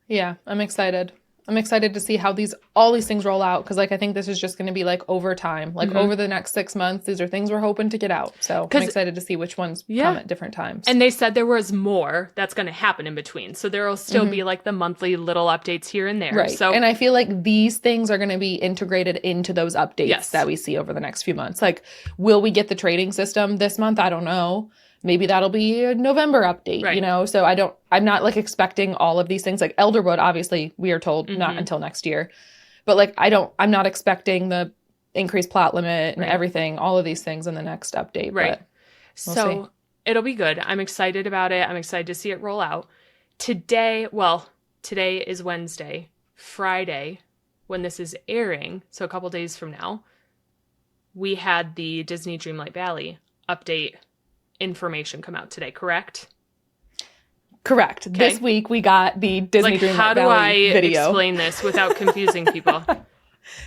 Yeah, I'm excited. I'm excited to see how all these things roll out because, like, I think this is just going to be like over time, like over the next 6 months. These are things we're hoping to get out. So I'm excited to see which ones come at different times. And they said there was more that's going to happen in between. So there will still be like the monthly little updates here and there. Right. So, and I feel like these things are going to be integrated into those updates that we see over the next few months. Like, will we get the trading system this month? I don't know. Maybe that'll be a November update, you know? So I'm not like expecting all of these things. Like Elderwood, obviously, we are told not until next year. But like, I'm not expecting the increased plot limit and everything, all of these things in the next update. Right. But so it'll be good. I'm excited about it. I'm excited to see it roll out. Today is Wednesday. Friday, when this is airing, so a couple days from now, we had the Disney Dreamlight Valley update information come out today, correct? Correct. Okay. This week we got the Disney Dreamlight Valley video. How do I explain this without confusing people?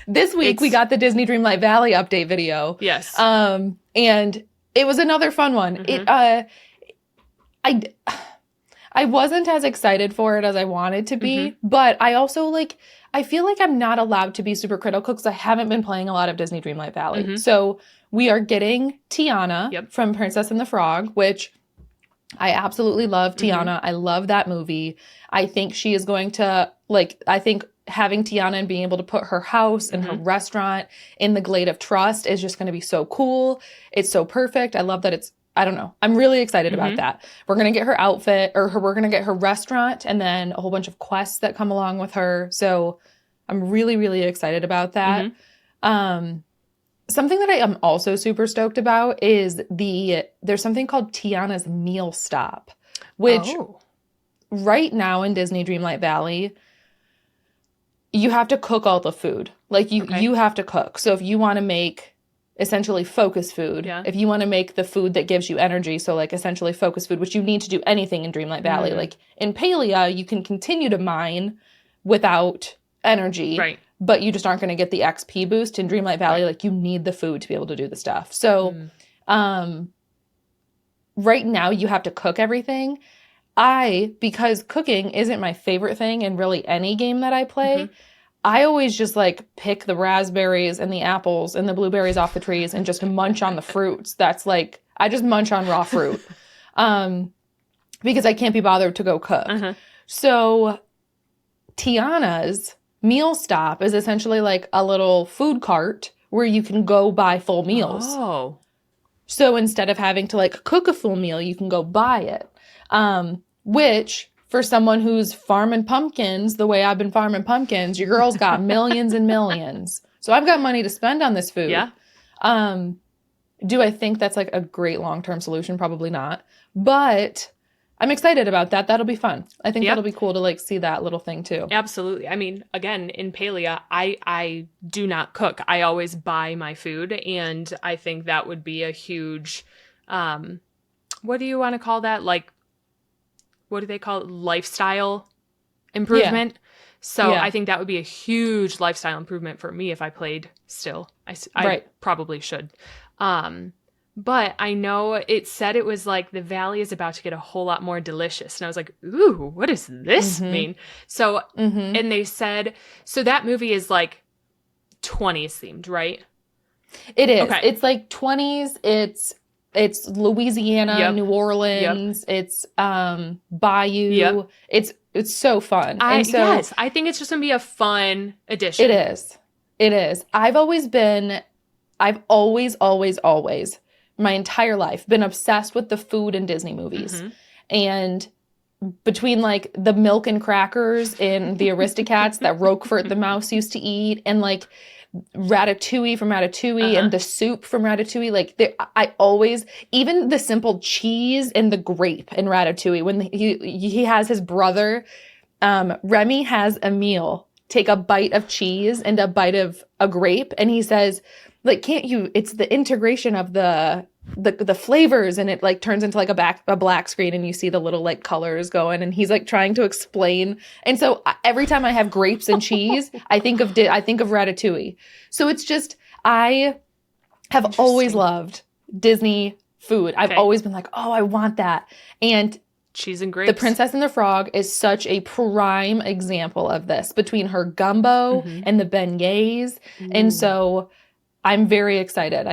This week we got the Disney Dreamlight Valley update video. Yes. And it was another fun one. I wasn't as excited for it as I wanted to be, but I also I feel like I'm not allowed to be super critical because I haven't been playing a lot of Disney Dreamlight Valley. So we are getting Tiana from Princess and the Frog, which I absolutely love Tiana. I love that movie. I think she is going to, I think having Tiana and being able to put her house and her restaurant in the Glade of Trust is just going to be so cool. It's so perfect. I love that I don't know. I'm really excited about that. We're going to get her outfit, we're going to get her restaurant, and then a whole bunch of quests that come along with her. So I'm really, really excited about that. Something that I am also super stoked about is there's something called Tiana's Meal Stop, which right now in Disney Dreamlight Valley, you have to cook all the food. You have to cook. So if you want to make essentially focus food, if you want to make the food that gives you energy, so essentially focus food, which you need to do anything in Dreamlight Valley. In Palia, you can continue to mine without energy. Right. But you just aren't going to get the XP boost in Dreamlight Valley. You need the food to be able to do the stuff. So right now you have to cook everything. Because cooking isn't my favorite thing in really any game that I play, I always just pick the raspberries and the apples and the blueberries off the trees and just munch on the fruits. That's I just munch on raw fruit because I can't be bothered to go cook. So Tiana's Meal Stop is essentially a little food cart where you can go buy full meals. Oh. So instead of having to cook a full meal, you can go buy it. Which for someone who's farming pumpkins the way I've been farming pumpkins, your girl's got millions and millions. So I've got money to spend on this food. Yeah. Do I think that's a great long-term solution? Probably not. But I'm excited about that. That'll be fun. I think that'll be cool to see that little thing too. Absolutely. I mean, again, in Palia, I do not cook. I always buy my food, and I think that would be a huge, what do you want to call that? What do they call it? Lifestyle improvement. Yeah. So I think that would be a huge lifestyle improvement for me if I played still. I probably should. But I know it said it was the valley is about to get a whole lot more delicious. And I was like, ooh, what does this mean? So, and they said, so that movie is 20s themed, right? It is. Okay. It's 20s. It's Louisiana, New Orleans. It's Bayou. It's so fun. Yes, I think it's just going to be a fun addition. It is. I've always, my entire life, been obsessed with the food in Disney movies. And between the milk and crackers in the Aristocats that Roquefort the mouse used to eat, and Ratatouille from Ratatouille and the soup from Ratatouille, I always, even the simple cheese and the grape in Ratatouille, when he has his brother, Remy has Emile take a bite of cheese and a bite of a grape, and he says, can't you, it's the integration of the flavors, and it turns into a black screen, and you see the little colors going, and he's trying to explain. And so every time I have grapes and cheese, I think of Ratatouille. So it's just, I have always loved Disney food. I've always been oh, I want that. And cheese and grapes. The Princess and the Frog is such a prime example of this, between her gumbo and the beignets. And so I'm very excited.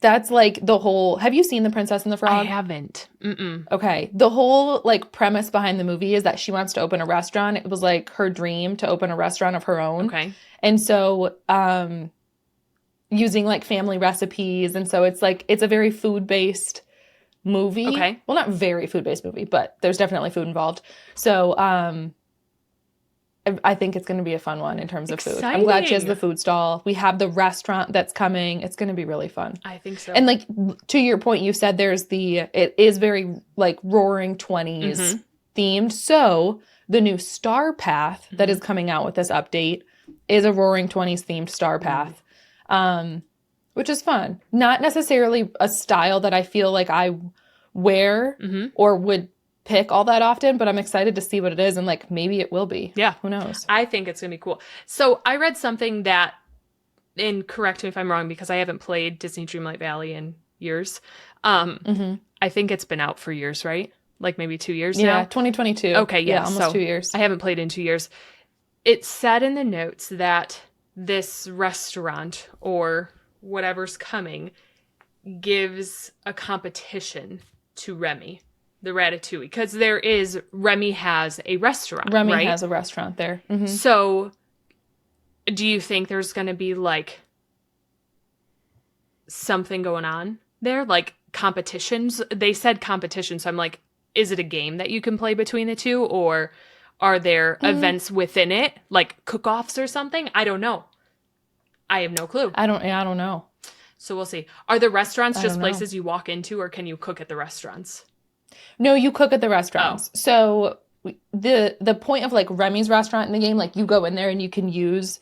That's the whole, have you seen The Princess and the Frog? I haven't. Okay. The whole premise behind the movie is that she wants to open a restaurant. It was her dream to open a restaurant of her own. Okay. And so, using family recipes. And so it's a very food-based movie. Okay. Well, not very food-based movie, but there's definitely food involved. So, I think it's going to be a fun one in terms of food. I'm glad she has the food stall. We have the restaurant that's coming. It's going to be really fun. I think so. And to your point, you said it is very Roaring 20s themed. So the new Star Path that is coming out with this update is a Roaring 20s themed Star Path, which is fun. Not necessarily a style that I feel I wear or would pick all that often, but I'm excited to see what it is, and like maybe it will be. Yeah. Who knows? I think it's going to be cool. So I read something that, and correct me if I'm wrong because I haven't played Disney Dreamlight Valley in years. I think it's been out for years, right? Like maybe 2 years now? Yeah, 2022. Okay, yeah. almost so 2 years. I haven't played in 2 years. It said in the notes that this restaurant or whatever's coming gives a competition to Remy, the Ratatouille, because Remy has a restaurant, Remy right? has a restaurant there. So do you think there's going to be like something going on there? Like competitions? They said competition. So I'm like, is it a game that you can play between the two, or are there events within it, like cook-offs or something? I don't know. I have no clue. I don't know. So we'll see. Are the restaurants I just don't know. places you walk into, or can you cook at the restaurants? No, you cook at the restaurants. So the point of like Remy's restaurant in the game, like you go in there and you can use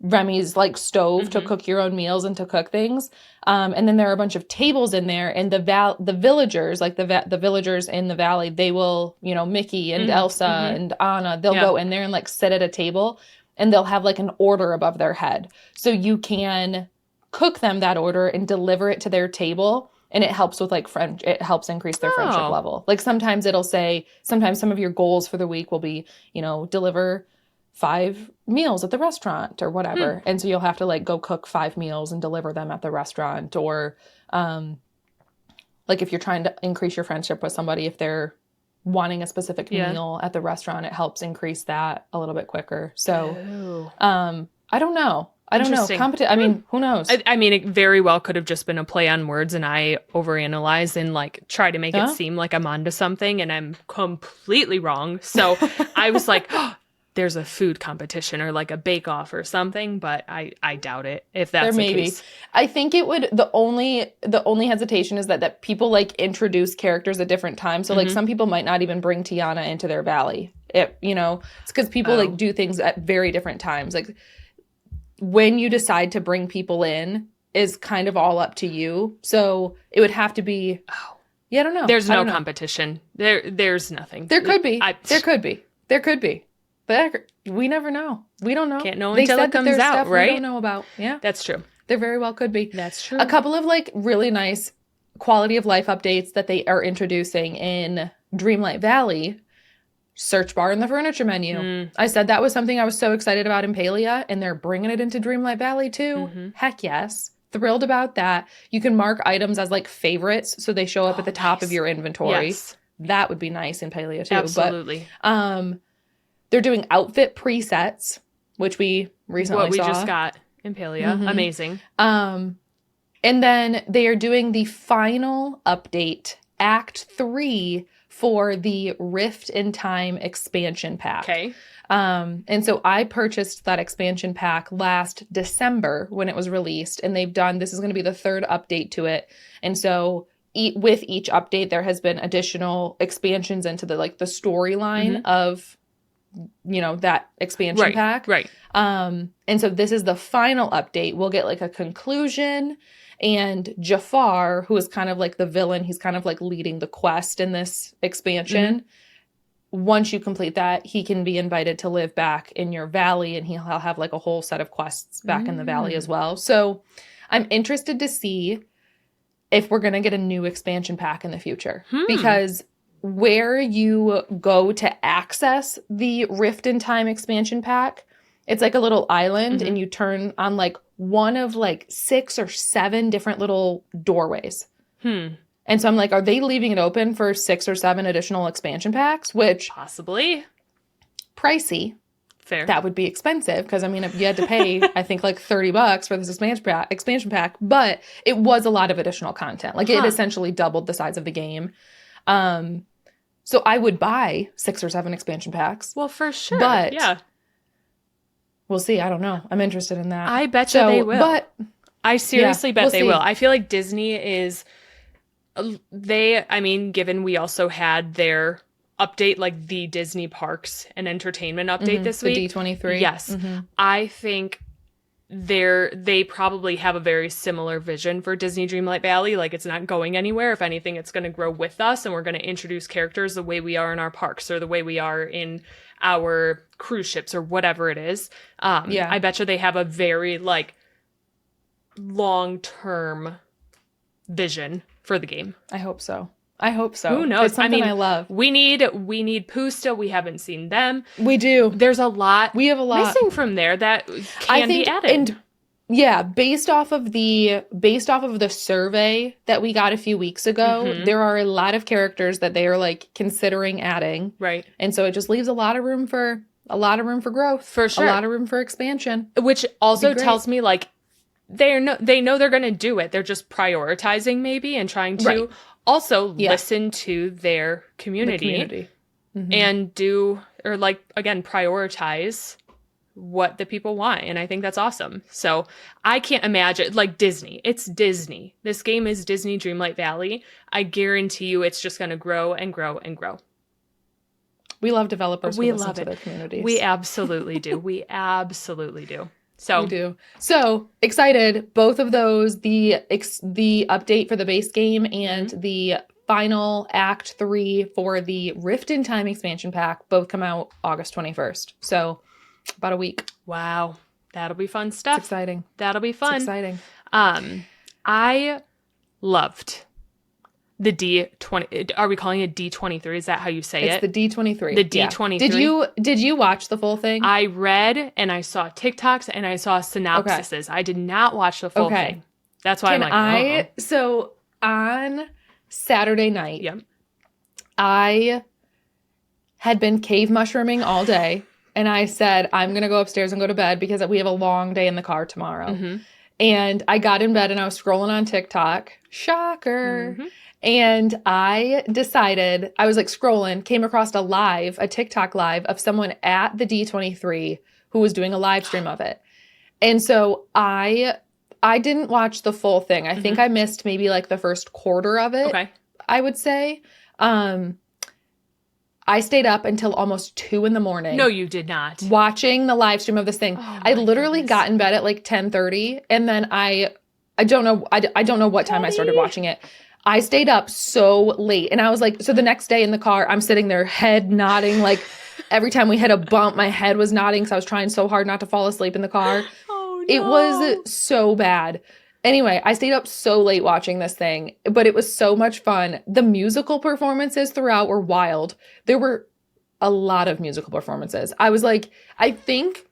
Remy's like stove to cook your own meals and to cook things. And then there are a bunch of tables in there, and the villagers, like the villagers in the valley, they will, Mickey and Elsa and Anna, they'll go in there and like sit at a table, and they'll have like an order above their head. So you can cook them that order and deliver it to their table. And it helps with like it helps increase their friendship level. Like sometimes some of your goals for the week will be, deliver 5 meals at the restaurant or whatever. And so you'll have to like go cook 5 meals and deliver them at the restaurant. Or like if you're trying to increase your friendship with somebody, if they're wanting a specific meal at the restaurant, it helps increase that a little bit quicker. So I don't know. I don't know. I mean, who knows? I mean, it very well could have just been a play on words, and I overanalyze and like try to make it seem like I'm onto something, and I'm completely wrong. So I was like, oh, there's a food competition or like a bake-off or something, but I doubt it. If that's the case, I think it would. The only hesitation is that people like introduce characters at different times. So like some people might not even bring Tiana into their valley. It's because people like do things at very different times. Like, when you decide to bring people in is kind of all up to you. So it would have to be, I don't know. There's no competition. There's nothing. There could be. There could be. But we never know. We don't know. Can't know until it comes out, right? We don't know about. Yeah. That's true. There very well could be. That's true. A couple of like really nice quality of life updates that they are introducing in Dreamlight Valley. Search bar in the furniture menu. I said that was something I was so excited about in Palia, and they're bringing it into Dreamlight Valley too. Heck yes. Thrilled about that. You can mark items as like favorites, so they show up at the top of your inventory. Yes. That would be nice in Palia too. Absolutely. But they're doing outfit presets, which we recently saw. What we just got in Palia. Amazing. And then they are doing the final update, Act 3, for the Rift in Time expansion pack. Okay. And so I purchased that expansion pack last December when it was released, and this is going to be the 3rd update to it. And so with each update, there has been additional expansions into the storyline of, that expansion pack. Right. And so this is the final update. We'll get like a conclusion. And Jafar, who is kind of like the villain, he's kind of like leading the quest in this expansion. Once you complete that, he can be invited to live back in your valley, and he'll have like a whole set of quests back in the valley as well. So I'm interested to see if we're going to get a new expansion pack in the future. Because where you go to access the Rift in Time expansion pack, it's like a little island, and you turn on like one of like 6 or 7 different little doorways. And so I'm like, are they leaving it open for 6 or 7 additional expansion packs? Which possibly pricey. Fair. That would be expensive because I mean, you had to pay I think like $30 for this expansion pack, but it was a lot of additional content. Like it essentially doubled the size of the game. So I would buy 6 or 7 expansion packs. Well, for sure. But yeah. We'll see. I don't know. I'm interested in that. I bet you they will. But I seriously bet they will. I feel like Disney is... given we also had their update, like the Disney Parks and Entertainment update this week. The D23. Yes. I think they probably have a very similar vision for Disney Dreamlight Valley. Like, it's not going anywhere. If anything, it's going to grow with us, and we're going to introduce characters the way we are in our parks or the way we are in our cruise ships or whatever it is. I bet you they have a very like long-term vision for the game. I hope so. Who knows? It's something I love. We need Pooh still. We haven't seen them. We do. There's a lot. We have a lot missing from there that can be added. And yeah, based off of the survey that we got a few weeks ago, there are a lot of characters that they are like considering adding. Right. And so it just leaves a lot of room for growth. For sure. A lot of room for expansion. Which also tells me like they know they're going to do it. They're just prioritizing maybe and trying to also listen to their community. And do, or like, again, prioritize what the people want. And I think that's awesome. So I can't imagine, like Disney. It's Disney. This game is Disney Dreamlight Valley. I guarantee you it's just going to grow and grow and grow. We love developers. We listen love to it. their communities. We absolutely do. We absolutely do. So we do. So excited. Both of those, the update for the base game and the final Act 3 for the Rift in Time expansion pack, both come out August 21st. So about a week. Wow. That'll be fun stuff. It's exciting. That'll be fun. It's exciting. I loved the D20. Are we calling it D23? Is that how you say it? It's the D23. The D23. Yeah. Did you watch the full thing? I read and I saw TikToks and I saw synopsises. I did not watch the full thing. That's why I'm like, So on Saturday night, I had been cave mushrooming all day, and I said, I'm going to go upstairs and go to bed because we have a long day in the car tomorrow. And I got in bed and I was scrolling on TikTok. Shocker. And I decided, I was like scrolling, came across a TikTok live of someone at the D23 who was doing a live stream of it. And so I didn't watch the full thing. I think I missed maybe like the first quarter of it, I would say. I stayed up until almost 2 a.m. No, you did not. Watching the live stream of this thing. I literally got in bed at like 10:30, and then I don't know what time I started watching it. I stayed up so late, and I was like, so the next day in the car, I'm sitting there, head nodding, like every time we hit a bump, my head was nodding because I was trying so hard not to fall asleep in the car. Oh, no. It was so bad. Anyway, I stayed up so late watching this thing, but it was so much fun. The musical performances throughout were wild. There were a lot of musical performances. I was like, I think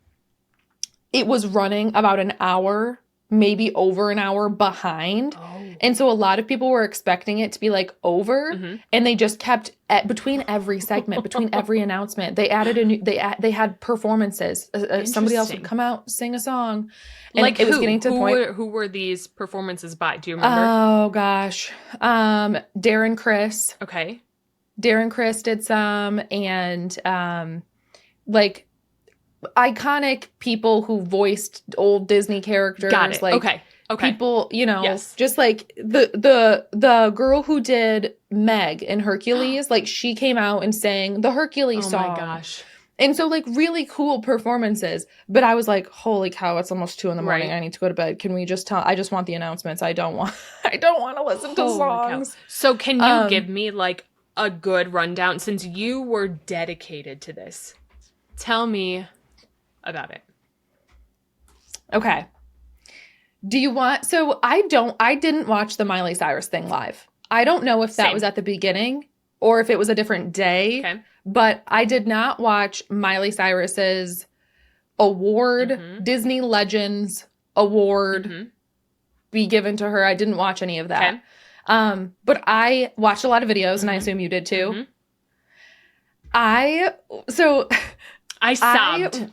it was running about an hour, maybe over an hour behind. And so a lot of people were expecting it to be like over, and they just kept between every segment, between every announcement, they added they had performances. Somebody else would come out, sing a song. And like it was getting to the point. Who were these performances by? Do you remember? Oh gosh. Darren Criss. Okay. Darren Criss did some, and like iconic people who voiced old Disney characters. Got it. Like, okay. People, just like the girl who did Meg in Hercules, like she came out and sang the Hercules song. Oh my gosh. And so like really cool performances. But I was like, holy cow, it's almost 2 a.m. Right. I need to go to bed. Can we just I just want the announcements. I don't want to listen to songs. So can you give me like a good rundown since you were dedicated to this? Tell me about it. Okay. Do you want, so I didn't watch the Miley Cyrus thing live. I don't know if that was at the beginning or if it was a different day, but I did not watch Miley Cyrus's award, Disney Legends award be given to her. I didn't watch any of that. But I watched a lot of videos, and I assume you did too. I sobbed.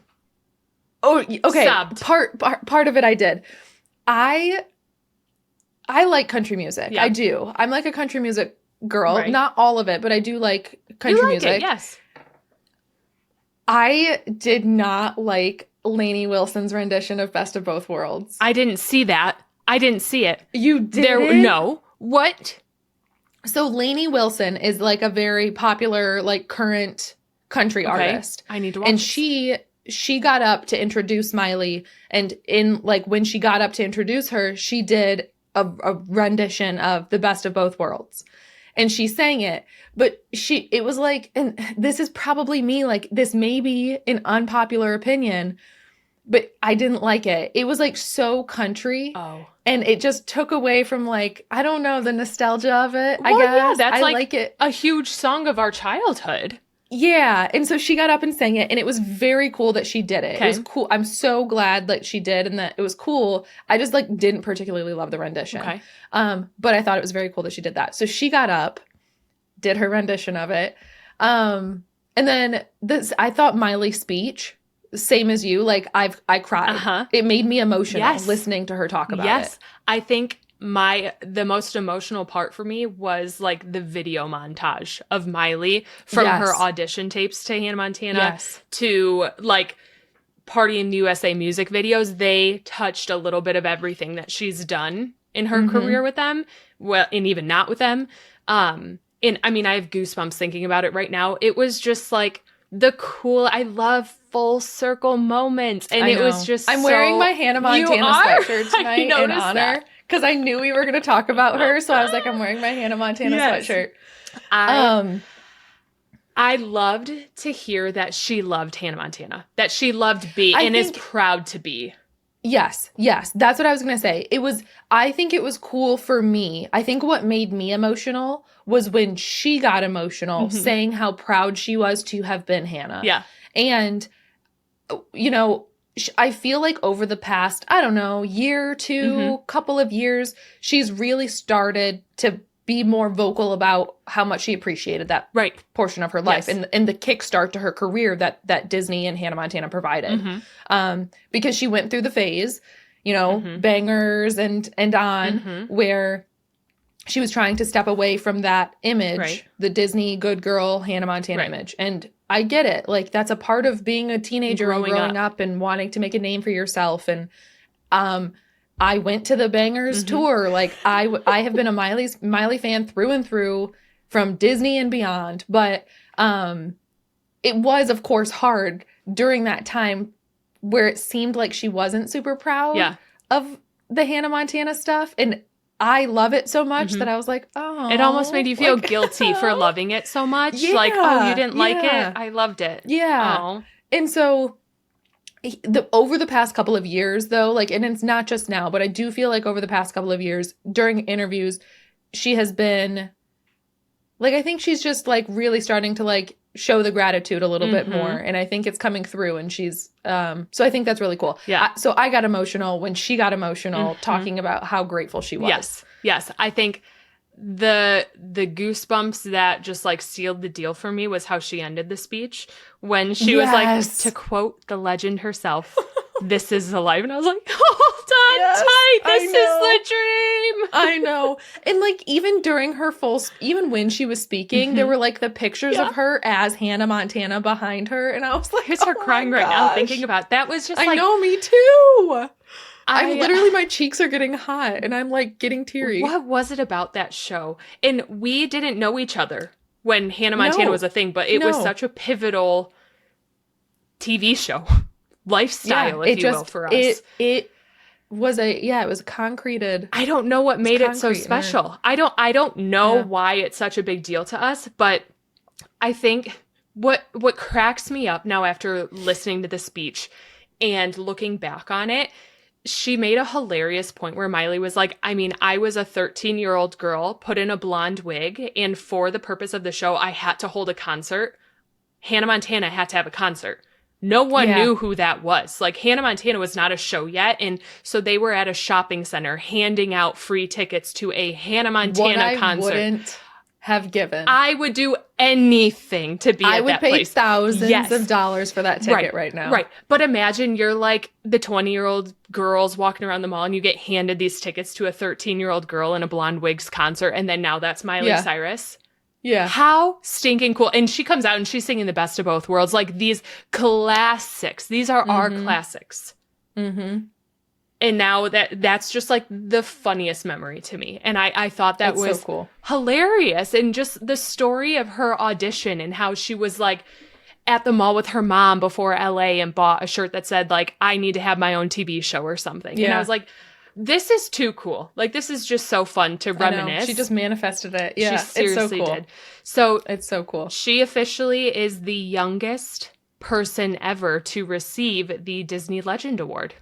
Oh, okay. Sobbed. Part of it I did. I like country music. Yeah. I do. I'm like a country music girl. Right. Not all of it, but I do like country music. It, yes. I did not like Lainey Wilson's rendition of Best of Both Worlds. I didn't see that. I didn't see it. You did? No. What? So Lainey Wilson is like a very popular, like current country artist. I need to watch And this. she got up to introduce Miley, and in like when she got up to introduce her, she did a rendition of The Best of Both Worlds. And she sang it, but it was like, and this is probably me, like this may be an unpopular opinion, but I didn't like it. It was like so country. Oh. And it just took away from like, I don't know, the nostalgia of it, I Well, guess. yeah, that's I like it. a huge song of our childhood. Yeah. And so she got up and sang it, and it was very cool that she did it. Okay. It was cool. I'm so glad that she did and that it was cool. I just like didn't particularly love the rendition. Okay. But I thought it was very cool that she did that. So she got up, did her rendition of it. And then I thought Miley's speech, same as you, like I cried. Uh-huh. It made me emotional Yes. listening to her talk about it. Yes. I think the most emotional part for me was like the video montage of Miley from Yes. her audition tapes to Hannah Montana Yes. to like Party in the USA music videos. They touched a little bit of everything that she's done in her career with them, well, and even not with them. And I mean, I have goosebumps thinking about it right now. It was just like I love full circle moments. And it was just I'm wearing my Hannah Montana sweatshirt tonight in noticed honor. that. Because I knew we were going to talk about her, so I was like, I'm wearing my Hannah Montana Yes. sweatshirt. I loved to hear that she loved Hannah Montana, that she loved B I and is think- proud to be. Yes, that's what I was going to say. I think it was cool for me. I think what made me emotional was when she got emotional, saying how proud she was to have been Hannah. Yeah. And, you know, I feel like over the past, I don't know, year or two, couple of years, she's really started to be more vocal about how much she appreciated that portion of her life and the kickstart to her career that Disney and Hannah Montana provided. Because she went through the phase, you know, bangers and on where she was trying to step away from that image, the Disney good girl Hannah Montana image. And I get it. Like, that's a part of being a teenager and growing up and wanting to make a name for yourself. And I went to the Bangers tour. Like, I have been a Miley fan through and through from Disney and beyond. But it was, of course, hard during that time where it seemed like she wasn't super proud of the Hannah Montana stuff. And I love it so much that I was like, oh. It almost made you feel guilty for loving it so much. Like, oh, you didn't like it? I loved it. Yeah. Oh. And so over the past couple of years, though, like, and it's not just now, but I do feel like over the past couple of years, during interviews, she has been, like, I think she's just, like, really starting to, like, show the gratitude a little bit more. And I think it's coming through, and she's, so I think that's really cool. Yeah. So I got emotional when she got emotional talking about how grateful she was. Yes. Yes. I think the goosebumps that just like sealed the deal for me was how she ended the speech when she was like, to quote the legend herself, "This is alive." And I was like, hold on tight. This is the dream. I know. And like, even during her even when she was speaking, there were like the pictures of her as Hannah Montana behind her. And I was like, here's her crying right now thinking about that. Was just I like, know, me too. I'm literally, my cheeks are getting hot and I'm like getting teary. What was it about that show? And we didn't know each other when Hannah Montana was a thing, but it was such a pivotal TV show, lifestyle, if you will, for us. It was it was concreted. I don't know what made it so special. I don't know why it's such a big deal to us, but I think what cracks me up now after listening to the speech and looking back on it, she made a hilarious point where Miley was like, I mean, I was a 13-year-old girl put in a blonde wig, and for the purpose of the show, I had to hold a concert. Hannah Montana had to have a concert. No one knew who that was. Like, Hannah Montana was not a show yet, and so they were at a shopping center handing out free tickets to a Hannah Montana concert. Wouldn't have given. I would do anything to be at that place. I would pay thousands of dollars for that ticket right now. Right. But imagine you're like the 20-year-old girls walking around the mall and you get handed these tickets to a 13-year-old girl in a blonde wig's concert, and then now that's Miley Cyrus. Yeah. How stinking cool. And she comes out and she's singing The Best of Both Worlds. Like, these classics. These are our classics. And now that's just like the funniest memory to me. And I thought that was so cool. Hilarious. And just the story of her audition and how she was like, at the mall with her mom before LA and bought a shirt that said, like, I need to have my own TV show or something. And I was like, this is too cool. Like, this is just so fun to reminisce. She just manifested it. Yeah, she seriously it's so cool. did. So it's so cool. She officially is the youngest person ever to receive the Disney Legend Award.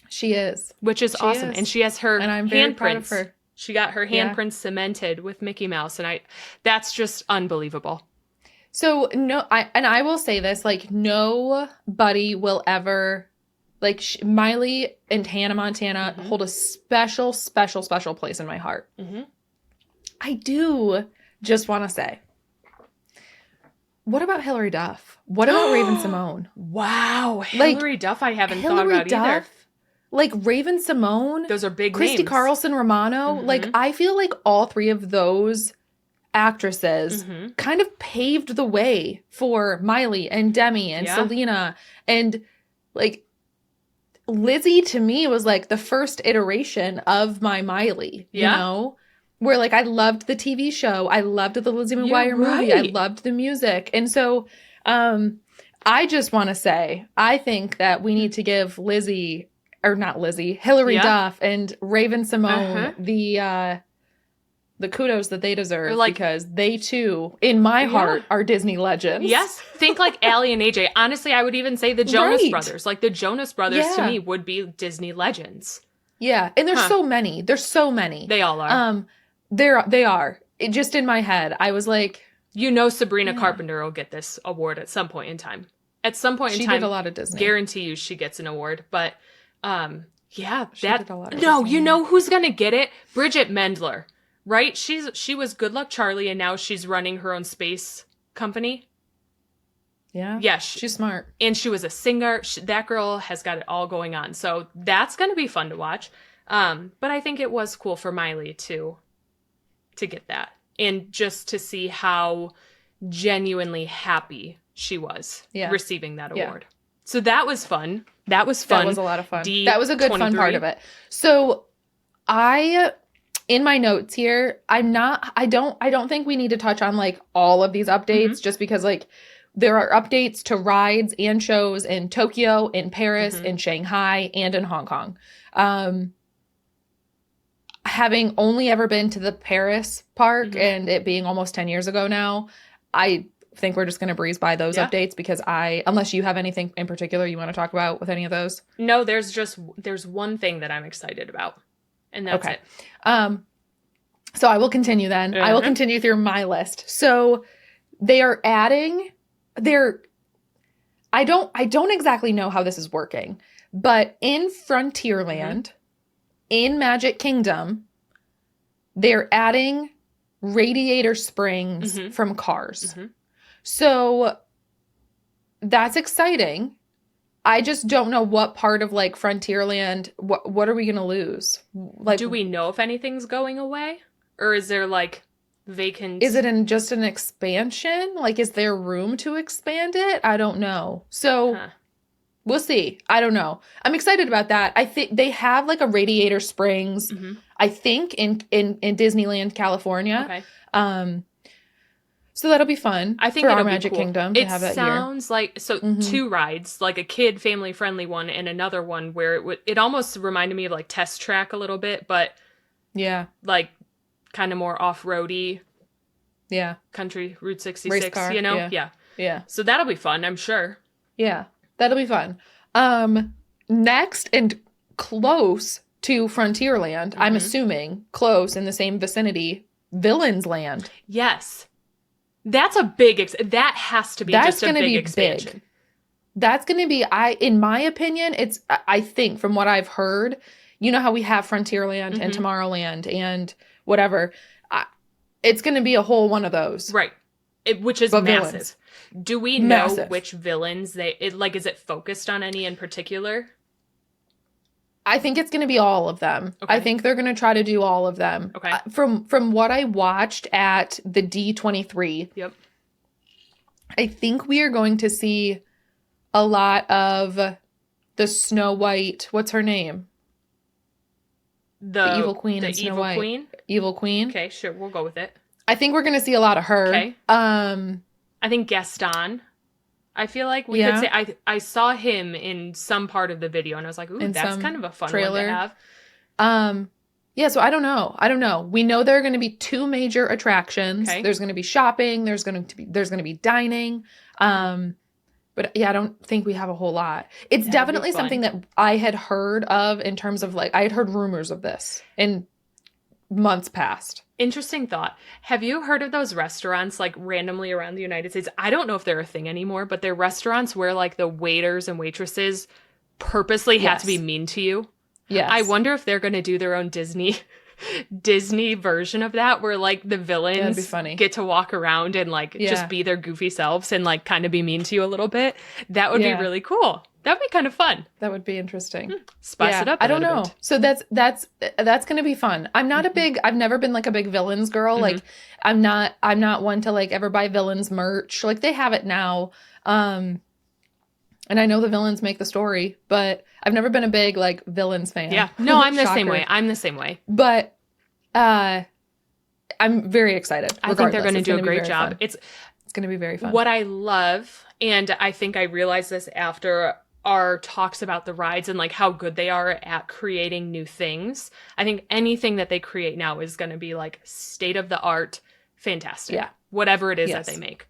She is. Which is awesome. And she has her and I'm very proud of her. She got her handprints cemented with Mickey Mouse. And that's just unbelievable. So I will say this, like, nobody will ever, like, Miley and Hannah Montana hold a special, special, special place in my heart. Mm-hmm. I do just want to say, what about Hilary Duff? What about Raven-Symoné? Wow. Hilary Duff I haven't thought about either. Like, Raven-Symoné. Those are big Christy names. Carlson Romano. Mm-hmm. Like, I feel like all three of those actresses kind of paved the way for Miley and Demi and Selena. And, like, Lizzie, to me, was, like, the first iteration of my Miley, you know? Where, like, I loved the TV show. I loved the Lizzie McGuire movie. I loved the music. And so I just want to say, I think that we need to give Hilary Duff and Raven-Symoné the kudos that they deserve, like, because they too, in my heart, are Disney legends. Yes. Think like Allie and AJ. Honestly, I would even say the Jonas Brothers. Like, the Jonas Brothers to me would be Disney legends. Yeah. And there's so many. There's so many. They all are. They are. Just in my head, I was like, Sabrina Carpenter will get this award at some point in time. At some point in time. She did a lot of Disney. Guarantee you she gets an award. But, she did a lot of no, Disney. You know who's going to get it? Bridget Mendler. Right? She was Good Luck Charlie, and now she's running her own space company. Yeah. Yeah. She's smart. And she was a singer. That girl has got it all going on. So that's going to be fun to watch. But I think it was cool for Miley to get that. And just to see how genuinely happy she was receiving that award. So that was fun. That was fun. That was a lot of fun. That was a good fun part of it. So in my notes here, I don't think we need to touch on, like, all of these updates, just because, like, there are updates to rides and shows in Tokyo, in Paris, in Shanghai, and in Hong Kong. Having only ever been to the Paris park and it being almost 10 years ago now, I think we're just going to breeze by those updates because unless you have anything in particular you want to talk about with any of those. No, there's one thing that I'm excited about. And that's it. So I will continue then. I will continue through my list. So they are adding I don't exactly know how this is working, but in Frontierland, in Magic Kingdom, they're adding radiator springs from cars. So that's exciting. I just don't know what part of, like, Frontierland, what are we going to lose? Like, do we know if anything's going away? Or is there, like, vacant? Is it just an expansion? Like, is there room to expand it? I don't know. So we'll see. I don't know. I'm excited about that. I think they have, like, a Radiator Springs, I think, in Disneyland, California. Okay. So that'll be fun. I think for it'll our Magic be cool. Kingdom to have that here. It sounds like two rides, like a kid family friendly one and another one where it almost reminded me of, like, Test Track a little bit, but like kind of more off-roady. Yeah. Country Route 66, you know? Yeah. So that'll be fun, I'm sure. Yeah. That'll be fun. Next, and close to Frontierland, I'm assuming close in the same vicinity, Villains Land. Yes. That's a big, that has to be just a big expansion. Big. That's going to be, in my opinion, I think from what I've heard, you know how we have Frontierland and Tomorrowland and whatever, it's going to be a whole one of those. Right. Which is massive. Villains. Do we know which villains is it focused on any in particular? I think it's going to be all of them. Okay. I think they're going to try to do all of them. Okay. From what I watched at the D23, I think we are going to see a lot of the Snow White. What's her name? The evil queen in Snow White. Queen? Evil Queen. Okay, sure. We'll go with it. I think we're going to see a lot of her. Okay. I think Gaston. I feel like we could say I saw him in some part of the video and I was like, ooh, In that's some kind of a fun trailer. one to have. Yeah, so I don't know. We know there are going to be 2 major attractions. Okay. There's going to be shopping, there's going to be dining. But yeah, I don't think we have a whole lot. It's definitely something that I had heard of in terms of like, I had heard rumors of this in months past. Interesting thought. Have you heard of those restaurants like randomly around the United States? I don't know if they're a thing anymore, but they're restaurants where like the waiters and waitresses purposely have to be mean to you. Yes. I wonder if they're going to do their own Disney version of that, where like the villains get to walk around and like just be their goofy selves and like kind of be mean to you a little bit. That would be really cool. That'd be kind of fun. That would be interesting. Spice it up. I don't know. So that's going to be fun. I'm not I've never been like a big villains girl. Like I'm not one to like ever buy villains merch. Like they have it now. And I know the villains make the story, but I've never been a big like villains fan. Yeah. No, I'm the same way. I'm the same way. But I'm very excited. I think they're going to do a great job. It's going to be very fun. What I love, and I think I realized this after our talks about the rides and like how good they are at creating new things. I think anything that they create now is going to be like state of the art, fantastic. Yeah. Whatever it is that they make.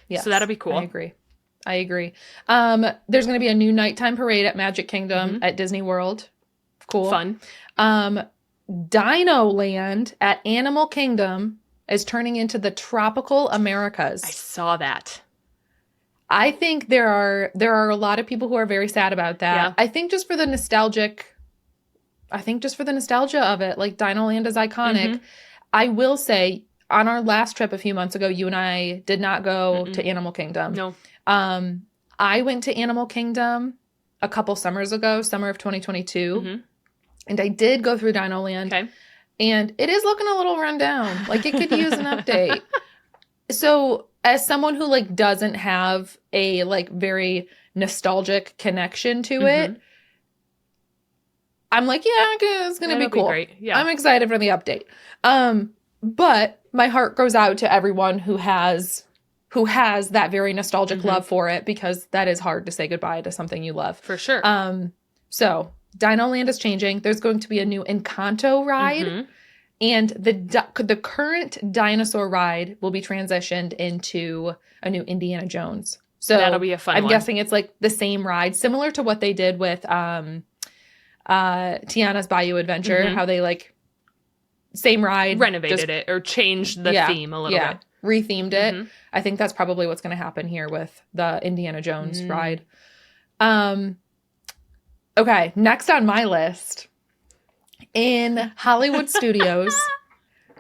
Yeah. So that'll be cool. I agree. There's going to be a new nighttime parade at Magic Kingdom at Disney World. Cool. Fun. Dino Land at Animal Kingdom is turning into the Tropical Americas. I saw that. I think there are a lot of people who are very sad about that. Yeah. I think just for the nostalgia of it, like Dino Land is iconic. I will say on our last trip a few months ago, you and I did not go to Animal Kingdom. No. I went to Animal Kingdom a couple summers ago, summer of 2022. And I did go through Dino Land. Okay. And it is looking a little run down. Like it could use an update. So as someone who like doesn't have a like very nostalgic connection to it, I'm like, yeah, it's going to be cool. Great. Yeah. I'm excited for the update. But my heart goes out to everyone who has that very nostalgic love for it, because that is hard to say goodbye to something you love. For sure. So Dino Land is changing. There's going to be a new Encanto ride. And the current dinosaur ride will be transitioned into a new Indiana Jones. So that'll be a fun one. I'm guessing it's like the same ride, similar to what they did with Tiana's Bayou Adventure, how they like same ride. Renovated it or changed the theme a little bit. Rethemed it. I think that's probably what's going to happen here with the Indiana Jones ride. Okay, next on my list. In Hollywood Studios,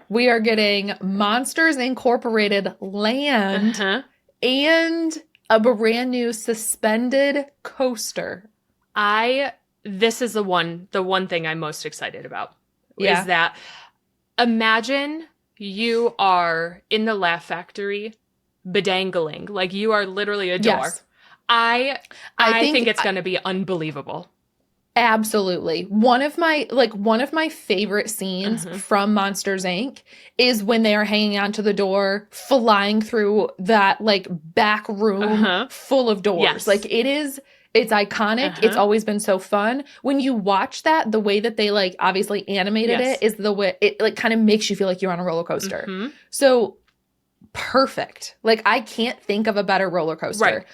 we are getting Monsters Incorporated Land and a brand new suspended coaster. This is the one thing I'm most excited about. Is that imagine you are in the Laugh Factory bedangling. Like you are literally a door. Yes. I think it's going to be unbelievable. Absolutely. One of my favorite scenes from Monsters, Inc. is when they are hanging onto the door, flying through that like back room full of doors. Yes. Like it's iconic. It's always been so fun. When you watch that, the way that they like obviously animated it is the way it like kind of makes you feel like you're on a roller coaster. So perfect. Like I can't think of a better roller coaster. Right.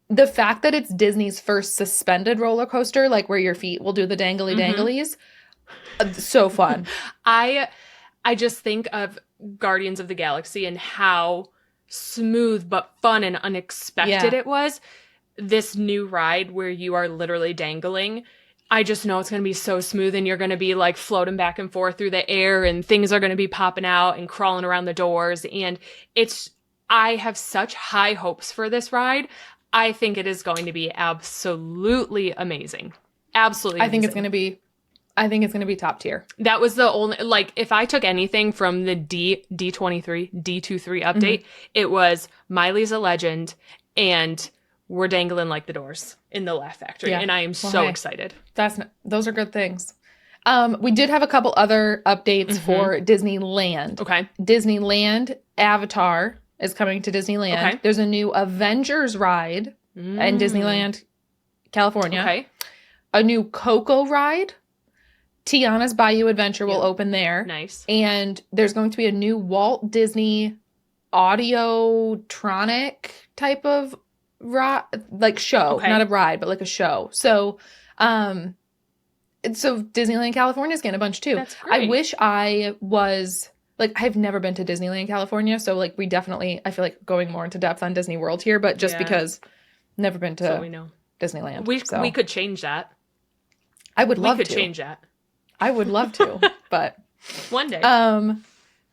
The fact that it's Disney's first suspended roller coaster, like where your feet will do the dangly danglies, so fun. I just think of Guardians of the Galaxy and how smooth but fun and unexpected it was. This new ride where you are literally dangling, I just know it's going to be so smooth and you're going to be like floating back and forth through the air and things are going to be popping out and crawling around the doors. And I have such high hopes for this ride. I think it is going to be absolutely amazing. Absolutely amazing. I think it's going to be top tier. That was the only, like, if I took anything from the D23 update, it was Miley's a legend and we're dangling like the doors in the Laugh Factory. Yeah. And I am so excited. Those are good things. We did have a couple other updates for Disneyland. Okay. Disneyland Avatar is coming to Disneyland. Okay. There's a new Avengers ride in Disneyland, California. Okay. A new Coco ride. Tiana's Bayou Adventure will Yep. open there. Nice. And there's going to be a new Walt Disney audiotronic type of like show. Okay. Not a ride, but like a show. So Disneyland California is getting a bunch too. That's great. I wish I was like, I've never been to Disneyland California, so like we definitely, I feel like going more into depth on Disney World here, but just because never been So to we know. Disneyland. We so could change that. I would love We could to. change that. I would love to, but One day.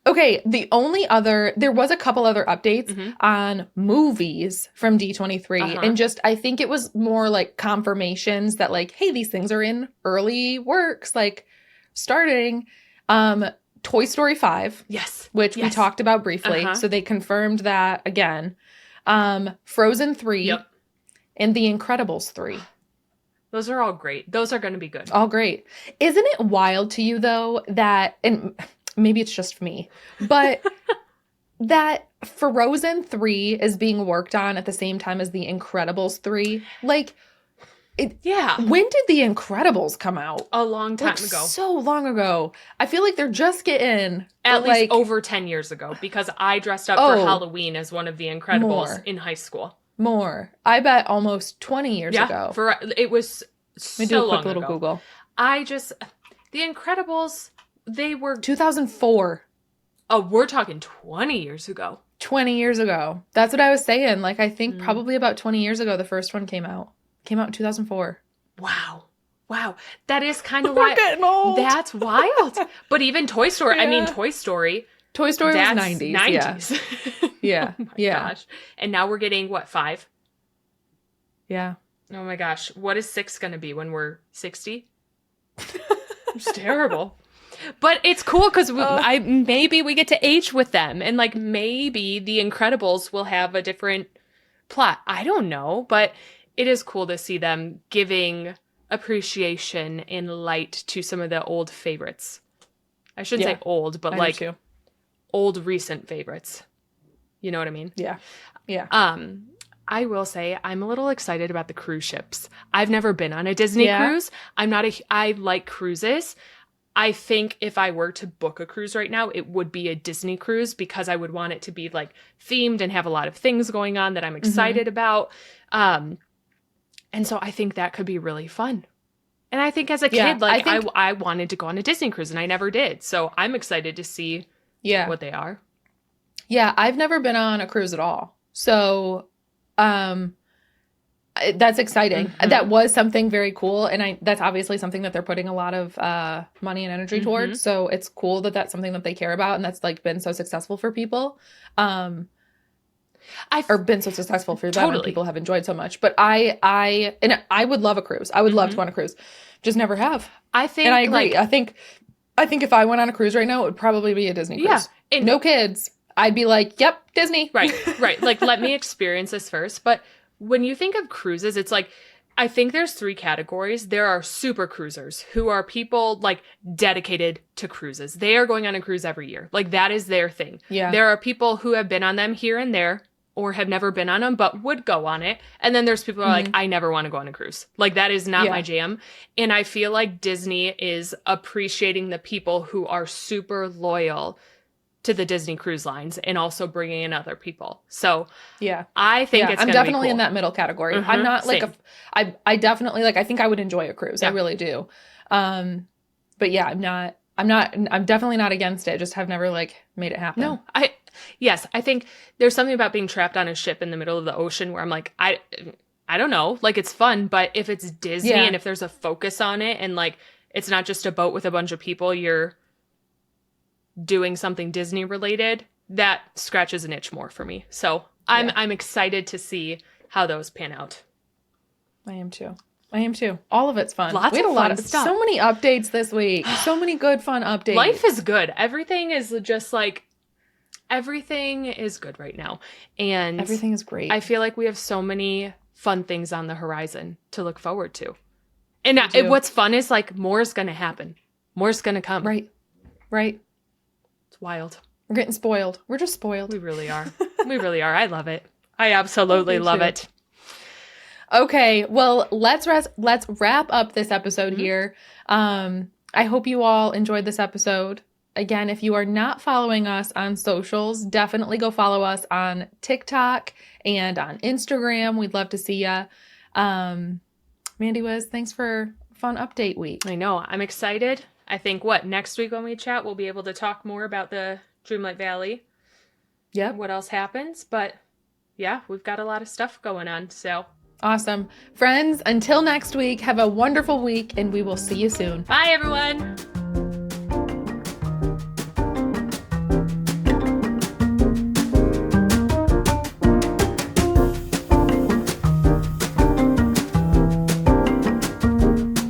okay, there was a couple other updates on movies from D23 and just I think it was more like confirmations that like, hey, these things are in early works, like starting Toy Story 5. Yes. Which we talked about briefly. So they confirmed that again. Frozen 3 Yep. and The Incredibles 3. Those are all great. Those are going to be good. All great. Isn't it wild to you though that, and maybe it's just me, but that Frozen 3 is being worked on at the same time as The Incredibles 3? Like, Yeah. when did The Incredibles come out? A long time Like, ago. so long ago. I feel like they're just getting At but, least like, over 10 years ago, because I dressed up for Halloween as one of the Incredibles More. in high school. more. I bet almost 20 years ago. It was Let me so do a quick long little ago. Google. The Incredibles, they were, 2004. we're talking 20 years ago. 20 years ago. That's what I was saying. Like, I think probably about 20 years ago, the first one came out. Came out in 2004. Wow. That is kind of We're why. getting old. That's wild. But even Toy Story, I mean, Yeah. Toy Story. Toy Story was That's 90s. 90s. Yeah. Oh my Yeah. gosh. And now we're getting, what, 5? Yeah. Oh my gosh. What is 6 going to be when we're 60? It's terrible. But it's cool because maybe we get to age with them. And like maybe The Incredibles will have a different plot. I don't know. But it is cool to see them giving appreciation and light to some of the old favorites. I shouldn't say old, but I do like too. old recent favorites. You know what I mean? Yeah. Yeah. I will say I'm a little excited about the cruise ships. I've never been on a Disney cruise. I like cruises. I think if I were to book a cruise right now, it would be a Disney cruise because I would want it to be like themed and have a lot of things going on that I'm excited about. And so I think that could be really fun. And I think as a kid, like I wanted to go on a Disney cruise and I never did. So I'm excited to see what they are. Yeah, I've never been on a cruise at all. So that's exciting. That was something very cool. And that's obviously something that they're putting a lot of money and energy towards. So it's cool that that's something that they care about and that's like been so successful for people. Or been so successful for them and people have enjoyed so much. But I would love a cruise. I would love to go on a cruise. Just never have. I think, and I agree. I think if I went on a cruise right now, it would probably be a Disney cruise. Yeah. No kids. I'd be like, yep, Disney. Right. Like, let me experience this first. But when you think of cruises, it's like, I think there's 3 categories. There are super cruisers who are people like dedicated to cruises. They are going on a cruise every year. Like that is their thing. Yeah. There are people who have been on them here and there or have never been on them, but would go on it. And then there's people who are like, I never want to go on a cruise. Like that is not my jam. And I feel like Disney is appreciating the people who are super loyal to the Disney cruise lines and also bringing in other people. So I think it's I'm gonna definitely be cool. in that middle category. I'm not like I definitely like, I think I would enjoy a cruise. Yeah. I really do. But yeah, I'm definitely not against it. Just have never like made it happen. No, I think there's something about being trapped on a ship in the middle of the ocean where I'm like, I don't know, like it's fun, but if it's Disney and if there's a focus on it and like, it's not just a boat with a bunch of people, you're doing something Disney related, that scratches an itch more for me. So I'm excited to see how those pan out. I am too. All of it's fun. Lots we had of a lot fun of stuff. so many updates this week. So many good fun updates. Life is good. Everything is just like, everything is good right now. And everything is great. I feel like we have so many fun things on the horizon to look forward to. And what's fun is like more is going to happen. More is going to come. Right. It's wild. We're getting spoiled. We're just spoiled. We really are. We really are. I love it. I absolutely love too. it. Okay, well, let's wrap up this episode here. I hope you all enjoyed this episode. Again, if you are not following us on socials, definitely go follow us on TikTok and on Instagram. We'd love to see ya. Mandi Wiz, thanks for a fun update week. I know. I'm excited. I think next week when we chat, we'll be able to talk more about the Dreamlight Valley. Yep. What else happens? But yeah, we've got a lot of stuff going on. So awesome. Friends, until next week, have a wonderful week and we will see you soon. bye, everyone.